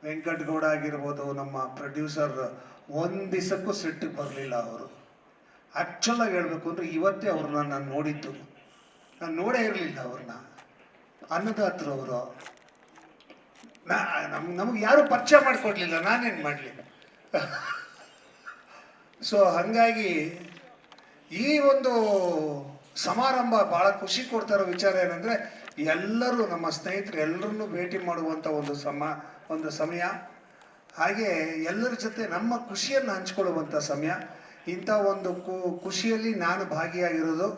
ವೆಂಕಟಗೌಡ ಆಗಿರ್ಬೋದು, ನಮ್ಮ ಪ್ರೊಡ್ಯೂಸರ್, ಒಂದು ದಿವಸಕ್ಕೂ ಸೆಟ್ಟಿಗೆ ಬರಲಿಲ್ಲ ಅವರು. ಆ್ಯಕ್ಚುಲಾಗಿ ಹೇಳಬೇಕು ಅಂದರೆ ಇವತ್ತೇ ಅವ್ರನ್ನ ನಾನು ನೋಡಿದ್ದು. ನಾನು ನೋಡೇ ಇರಲಿಲ್ಲ ಅವ್ರನ್ನ. ಅನ್ನದಾತರವರು ನಮಗೆ ಯಾರು ಪರಿಚಯ ಮಾಡಿಕೊಡ್ಲಿಲ್ಲ, ನಾನೇನು ಮಾಡಲಿ. ಸೊ ಹಾಗಾಗಿ ಈ ಒಂದು ಸಮಾರಂಭ ಭಾಳ ಖುಷಿ ಕೊಡ್ತಾ ಇರೋ ವಿಚಾರ ಏನಂದರೆ, ಎಲ್ಲರೂ ನಮ್ಮ ಸ್ನೇಹಿತರು ಎಲ್ಲರನ್ನೂ ಭೇಟಿ ಮಾಡುವಂಥ ಒಂದು ಒಂದು ಸಮಯ, ಹಾಗೆ ಎಲ್ಲರ ಜೊತೆ ನಮ್ಮ ಖುಷಿಯನ್ನು ಹಂಚ್ಕೊಳ್ಳುವಂಥ ಸಮಯ. ಇಂಥ ಒಂದು ಖುಷಿಯಲ್ಲಿ ನಾನು ಭಾಗಿಯಾಗಿರೋದು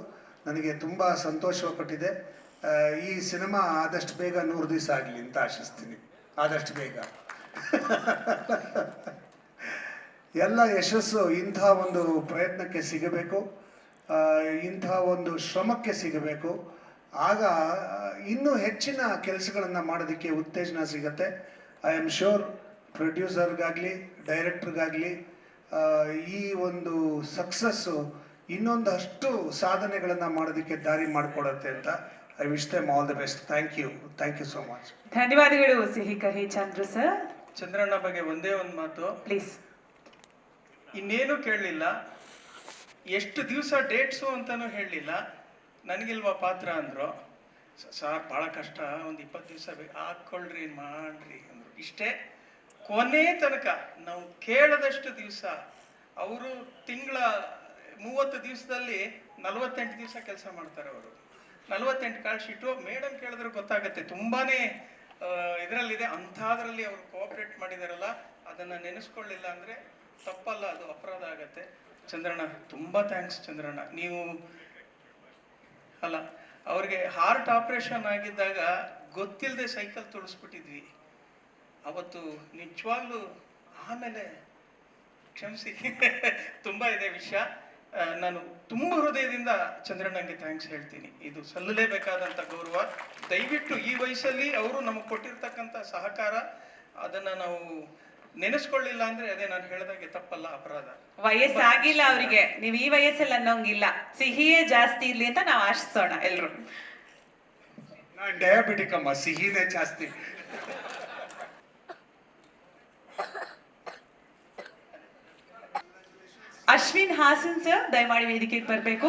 ನನಗೆ ತುಂಬ ಸಂತೋಷ ಕೊಟ್ಟಿದೆ. ಈ ಸಿನಿಮಾ ಆದಷ್ಟು ಬೇಗ 100 ದಿವಸ ಆಗಲಿ ಅಂತ ಆಶಿಸ್ತೀನಿ. ಆದಷ್ಟು ಬೇಗ ಎಲ್ಲ ಯಶಸ್ಸು ಇಂಥ ಒಂದು ಪ್ರಯತ್ನಕ್ಕೆ ಸಿಗಬೇಕು, ಇಂಥ ಒಂದು ಶ್ರಮಕ್ಕೆ ಸಿಗಬೇಕು. ಆಗ ಇನ್ನೂ ಹೆಚ್ಚಿನ ಕೆಲಸಗಳನ್ನು ಮಾಡೋದಕ್ಕೆ ಉತ್ತೇಜನ ಸಿಗುತ್ತೆ. ಐ ಆಮ್ ಶ್ಯೂರ್ ಪ್ರೊಡ್ಯೂಸರ್ಗಾಗಲಿ ಡೈರೆಕ್ಟ್ರಿಗಾಗಲಿ ಈ ಒಂದು ಸಕ್ಸಸ್ಸು ಇನ್ನೊಂದಷ್ಟು ಸಾಧನೆಗಳನ್ನು ಮಾಡೋದಕ್ಕೆ ದಾರಿ ಮಾಡಿಕೊಡುತ್ತೆ ಅಂತ I wish them all the best. Thank you so much. ಧನ್ಯವಾದಗಳು ಸಿಹಿ ಕಹಿ ಚಂದ್ರು ಸರ್. ಚಂದ್ರಣ್ಣ ಬಗ್ಗೆ ಒಂದೇ ಒಂದು ಮಾತು, ಪ್ಲೀಸ್. ಇನ್ನೇನು ಕೇಳಲಿಲ್ಲ, ಎಷ್ಟು ದಿವಸ ಡೇಟ್ಸು ಅಂತಲೂ ಹೇಳಲಿಲ್ಲ. ನನಗಿಲ್ವಾ ಪಾತ್ರ ಅಂದರು. ಸಾರ್ ಭಾಳ ಕಷ್ಟ, ಒಂದು 20 ದಿವಸ ಹಾಕ್ಕೊಳ್ರಿ ಮಾಡ್ರಿ ಅಂದರು. ಇಷ್ಟೇ, ಕೊನೆ ತನಕ ನಾವು ಕೇಳದಷ್ಟು ದಿವಸ. ಅವರು ತಿಂಗಳ 30 ದಿವಸದಲ್ಲಿ 48 ದಿವಸ ಕೆಲಸ ಮಾಡ್ತಾರೆ. ಅವರು 48 ಕಾಲ್ ಶೀಟು. ಮೇಡಮ್ ಕೇಳಿದ್ರೆ ಗೊತ್ತಾಗುತ್ತೆ, ತುಂಬಾ ಇದರಲ್ಲಿದೆ. ಅಂಥದ್ರಲ್ಲಿ ಅವರು ಕೋಆಪ್ರೇಟ್ ಮಾಡಿದಾರಲ್ಲ, ಅದನ್ನು ನೆನೆಸ್ಕೊಳ್ಳಿಲ್ಲ ಅಂದರೆ ತಪ್ಪಲ್ಲ, ಅದು ಅಪರಾಧ ಆಗತ್ತೆ. ಚಂದ್ರಣ್ಣ ತುಂಬ ಥ್ಯಾಂಕ್ಸ್. ಚಂದ್ರಣ್ಣ ನೀವು ಅಲ್ಲ, ಅವ್ರಿಗೆ ಹಾರ್ಟ್ ಆಪ್ರೇಷನ್ ಆಗಿದ್ದಾಗ ಗೊತ್ತಿಲ್ಲದೆ ಸೈಕಲ್ ತುಳಿಸ್ಬಿಟ್ಟಿದ್ವಿ ಅವತ್ತು. ನಿಜವಾಗ್ಲೂ ಆಮೇಲೆ ಕ್ಷಮಿಸಿ, ತುಂಬ ಇದೆ ವಿಷಯ. ನಾನು ತುಂಬ ಹೃದಯದಿಂದ ಚಂದ್ರಣ್ಣಂಗೆ ಥ್ಯಾಂಕ್ಸ್ ಹೇಳ್ತೀನಿ. ಇದು ಸಲ್ಲಲೇಬೇಕಾದಂಥ ಗೌರವ. ದಯವಿಟ್ಟು ಈ ವಯಸ್ಸಲ್ಲಿ ಅವರು ನಮಗೆ ಕೊಟ್ಟಿರ್ತಕ್ಕಂಥ ಸಹಕಾರ, ಅದನ್ನು ನಾವು ನೆನೆಸ್ಕೊಳ್ಳಿಲ್ಲ ಅಂದರೆ ಅದೇ ನಾನು ಹೇಳಿದಾಗೆ ತಪ್ಪಲ್ಲ, ಅಪರಾಧ. ವಯಸ್ಸಾಗಿಲ್ಲ ಅವರಿಗೆ, ನೀವು ಈ ವಯಸ್ಸಲ್ಲಿ ಅನ್ನೋಂಗಿಲ್ಲ. ಸಿಹಿಯೇ ಜಾಸ್ತಿ ಇರ್ಲಿ ಅಂತ ನಾವು ಆಶಿಸೋಣ ಎಲ್ರು. ನಾನು ಡಯಾಬಿಟಿಕ್ ಅಮ್ಮ, ಸಿಹಿನೇ ಜಾಸ್ತಿ. ಅಶ್ವಿನ್ ಹಾಸನ್ ಸರ್ ದಯಮಾಡಿ ವೇದಿಕೆಗೆ ಬರಬೇಕು.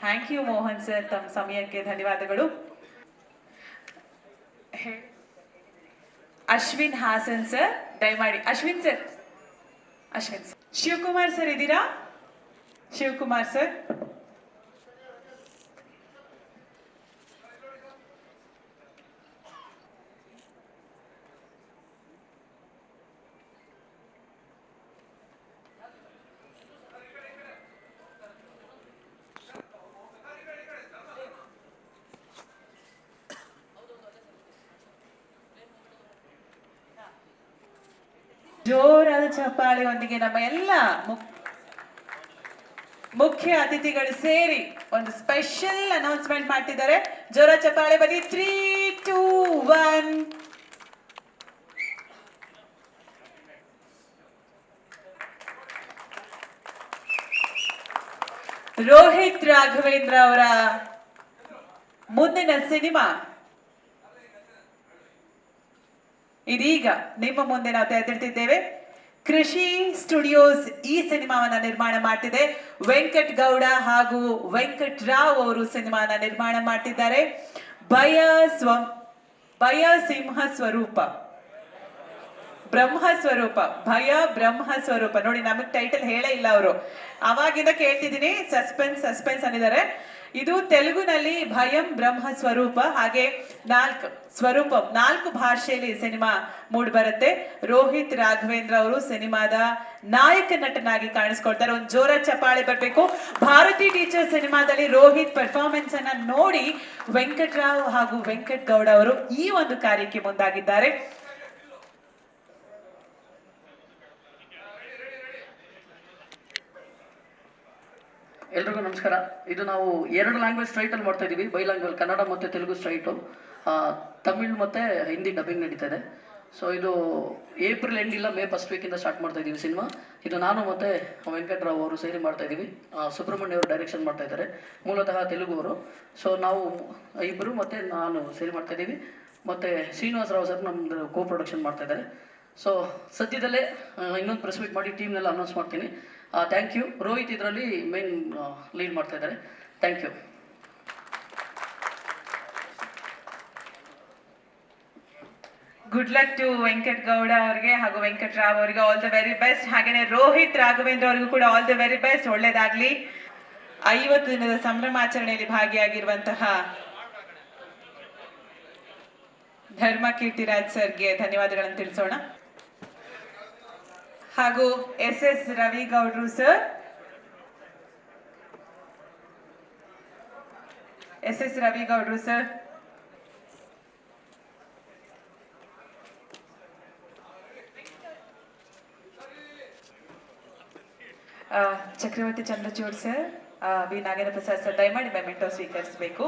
ಥ್ಯಾಂಕ್ ಯು ಮೋಹನ್ ಸರ್, ತಮ್ಮ ಸಮಯಕ್ಕೆ ಧನ್ಯವಾದಗಳು. ಅಶ್ವಿನ್ ಹಾಸನ್ ಸರ್ ದಯಮಾಡಿ. ಅಶ್ವಿನ್ ಸರ್, ಶಿವಕುಮಾರ್ ಸರ್ ಇದ್ದೀರಾ? ಶಿವಕುಮಾರ್ ಸರ್. ಜೋರಾದ ಚಪ್ಪಾಳೆಯೊಂದಿಗೆ ನಮ್ಮ ಎಲ್ಲ ಮುಖ್ಯ ಅತಿಥಿಗಳು ಸೇರಿ ಒಂದು ಸ್ಪೆಷಲ್ ಅನೌನ್ಸ್ಮೆಂಟ್ ಮಾಡ್ತಿದ್ದಾರೆ. ಜೋರ ಚಪ್ಪಾಳೆ ಬನ್ನಿ. 3, 2, 1. ರೋಹಿತ್ ರಾಘವೇಂದ್ರ ಅವರ ಮುಂದಿನ ಸಿನಿಮಾ ಇದೀಗ ನಿಮ್ಮ ಮುಂದೆ ನಾವು ತೆರೆದಿಟ್ಟಿದ್ದೇವೆ. ಕೃಷಿ ಸ್ಟುಡಿಯೋಸ್ ಈ ಸಿನಿಮಾವನ್ನ ನಿರ್ಮಾಣ ಮಾಡ್ತಿದೆ. ವೆಂಕಟ್ ಗೌಡ ಹಾಗೂ ವೆಂಕಟ್ ರಾವ್ ಅವರು ಸಿನಿಮಾನ ನಿರ್ಮಾಣ ಮಾಡ್ತಿದ್ದಾರೆ. ಭಯ ಸಿಂಹ ಸ್ವರೂಪ, ಬ್ರಹ್ಮ ಸ್ವರೂಪ, ಭಯ ಬ್ರಹ್ಮ ಸ್ವರೂಪ. ನೋಡಿ, ನಮಗ್ ಟೈಟಲ್ ಹೇಳೇ ಇಲ್ಲ ಅವರು. ಅವಾಗಿಂದ ಕೇಳ್ತಿದ್ದೀನಿ, ಸಸ್ಪೆನ್ಸ್ ಅಂದಿದ್ದಾರೆ. ಇದು ತೆಲುಗುನಲ್ಲಿ ಭಯಂ ಬ್ರಹ್ಮ ಸ್ವರೂಪ, ಹಾಗೆ 4 ಭಾಷೆಯಲ್ಲಿ ಸಿನಿಮಾ ಮೂಡ್ ಬರುತ್ತೆ. ರೋಹಿತ್ ರಾಘವೇಂದ್ರ ಅವರು ಸಿನಿಮಾದ ನಾಯಕ ನಟನಾಗಿ ಕಾಣಿಸ್ಕೊಳ್ತಾರೆ. ಒಂದು ಜೋರ ಚಪ್ಪಾಳೆ ಬರ್ಬೇಕು. ಭಾರತಿ ಟೀಚರ್ ಸಿನಿಮಾದಲ್ಲಿ ರೋಹಿತ್ ಪರ್ಫಾರ್ಮೆನ್ಸ್ ಅನ್ನ ನೋಡಿ ವೆಂಕಟ್ ರಾವ್ ಹಾಗೂ ವೆಂಕಟ್ ಗೌಡ ಅವರು ಈ ಒಂದು ಕಾರ್ಯಕ್ಕೆ ಮುಂದಾಗಿದ್ದಾರೆ. ಎಲ್ರಿಗೂ ನಮಸ್ಕಾರ. ಇದು ನಾವು 2 ಲ್ಯಾಂಗ್ವೇಜ್ ಸ್ಟ್ರೈಟಲ್ಲಿ ಮಾಡ್ತಾ ಇದ್ದೀವಿ. ಬೈಲ್ಯಾಂಗ್ವೇಜ್, ಕನ್ನಡ ಮತ್ತು ತೆಲುಗು ಸ್ಟ್ರೈಟು, ತಮಿಳ್ ಮತ್ತು ಹಿಂದಿ ಡಬ್ಬಿಂಗ್ ನಡೀತಾ ಇದೆ. ಸೊ ಇದು ಏಪ್ರಿಲ್ ಎಂಡ್ ಇಲ್ಲ ಮೇ ಫಸ್ಟ್ ವೀಕಿಂದ ಸ್ಟಾರ್ಟ್ ಮಾಡ್ತಾ ಇದ್ದೀವಿ ಸಿನಿಮಾ. ಇದು ನಾನು ಮತ್ತು ವೆಂಕಟರಾವ್ ಅವರು ಸೇರಿ ಮಾಡ್ತಾ ಇದ್ದೀವಿ. ಸುಬ್ರಹ್ಮಣ್ಯ ಅವರು ಡೈರೆಕ್ಷನ್ ಮಾಡ್ತಾ ಇದ್ದಾರೆ, ಮೂಲತಃ ತೆಲುಗು ಅವರು. ಸೊ ನಾವು ಇಬ್ಬರು ಮತ್ತು ನಾನು ಸೇರಿ ಮಾಡ್ತಾ ಇದ್ದೀವಿ. ಮತ್ತು ಶ್ರೀನಿವಾಸರಾವ್ ಸರ್ ನಮ್ಮದು ಕೋ ಪ್ರೊಡಕ್ಷನ್ ಮಾಡ್ತಾ ಇದ್ದಾರೆ. ಸೊ ಸದ್ಯದಲ್ಲೇ ಇನ್ನೊಂದು ಪ್ರೆಸ್ ಮೀಟ್ ಮಾಡಿ ಟೀಮ್ನೆಲ್ಲ ಅನೌನ್ಸ್ ಮಾಡ್ತೀನಿ. Thank you. ರೋಹಿತ್ ಇದರಲ್ಲಿ ಮೇನ್ ಲೀಡ್ ಮಾಡ್ತಾ ಇದ್ದಾರೆ. Thank you. Good luck to Venkat Gowda ಅವರಿಗೆ ಹಾಗೂ ವೆಂಕಟರಾವ್ ಅವರಿಗೆ ಆಲ್ ದ ವೆರಿ ಬೆಸ್ಟ್. ಹಾಗೇನೆ ರೋಹಿತ್ ರಾಘವೇಂದ್ರ ಅವರಿಗೂ ಕೂಡ ಆಲ್ ದ ವೆರಿ ಬೆಸ್ಟ್, ಒಳ್ಳೇದಾಗ್ಲಿ. 50 ದಿನದ ಸಂಭ್ರಮಾಚರಣೆಯಲ್ಲಿ ಭಾಗಿಯಾಗಿರುವಂತಹ ಧರ್ಮ ಕೀರ್ತಿರಾಜ್ ಸರ್ಗೆ ಧನ್ಯವಾದಗಳನ್ನು ತಿಳಿಸೋಣ. ಹಾಗೂ SS ರವಿ ಗೌಡ್ರು ಸರ್, SS ರವಿ ಗೌಡ್ರು sir, Chakravarthi Chandrachud sir, V Nagendra Prasad sir, ದಯಮಾಡಿ ಮೆಮೆಂಟೋ ಸ್ವೀಕರಿಸಬೇಕು.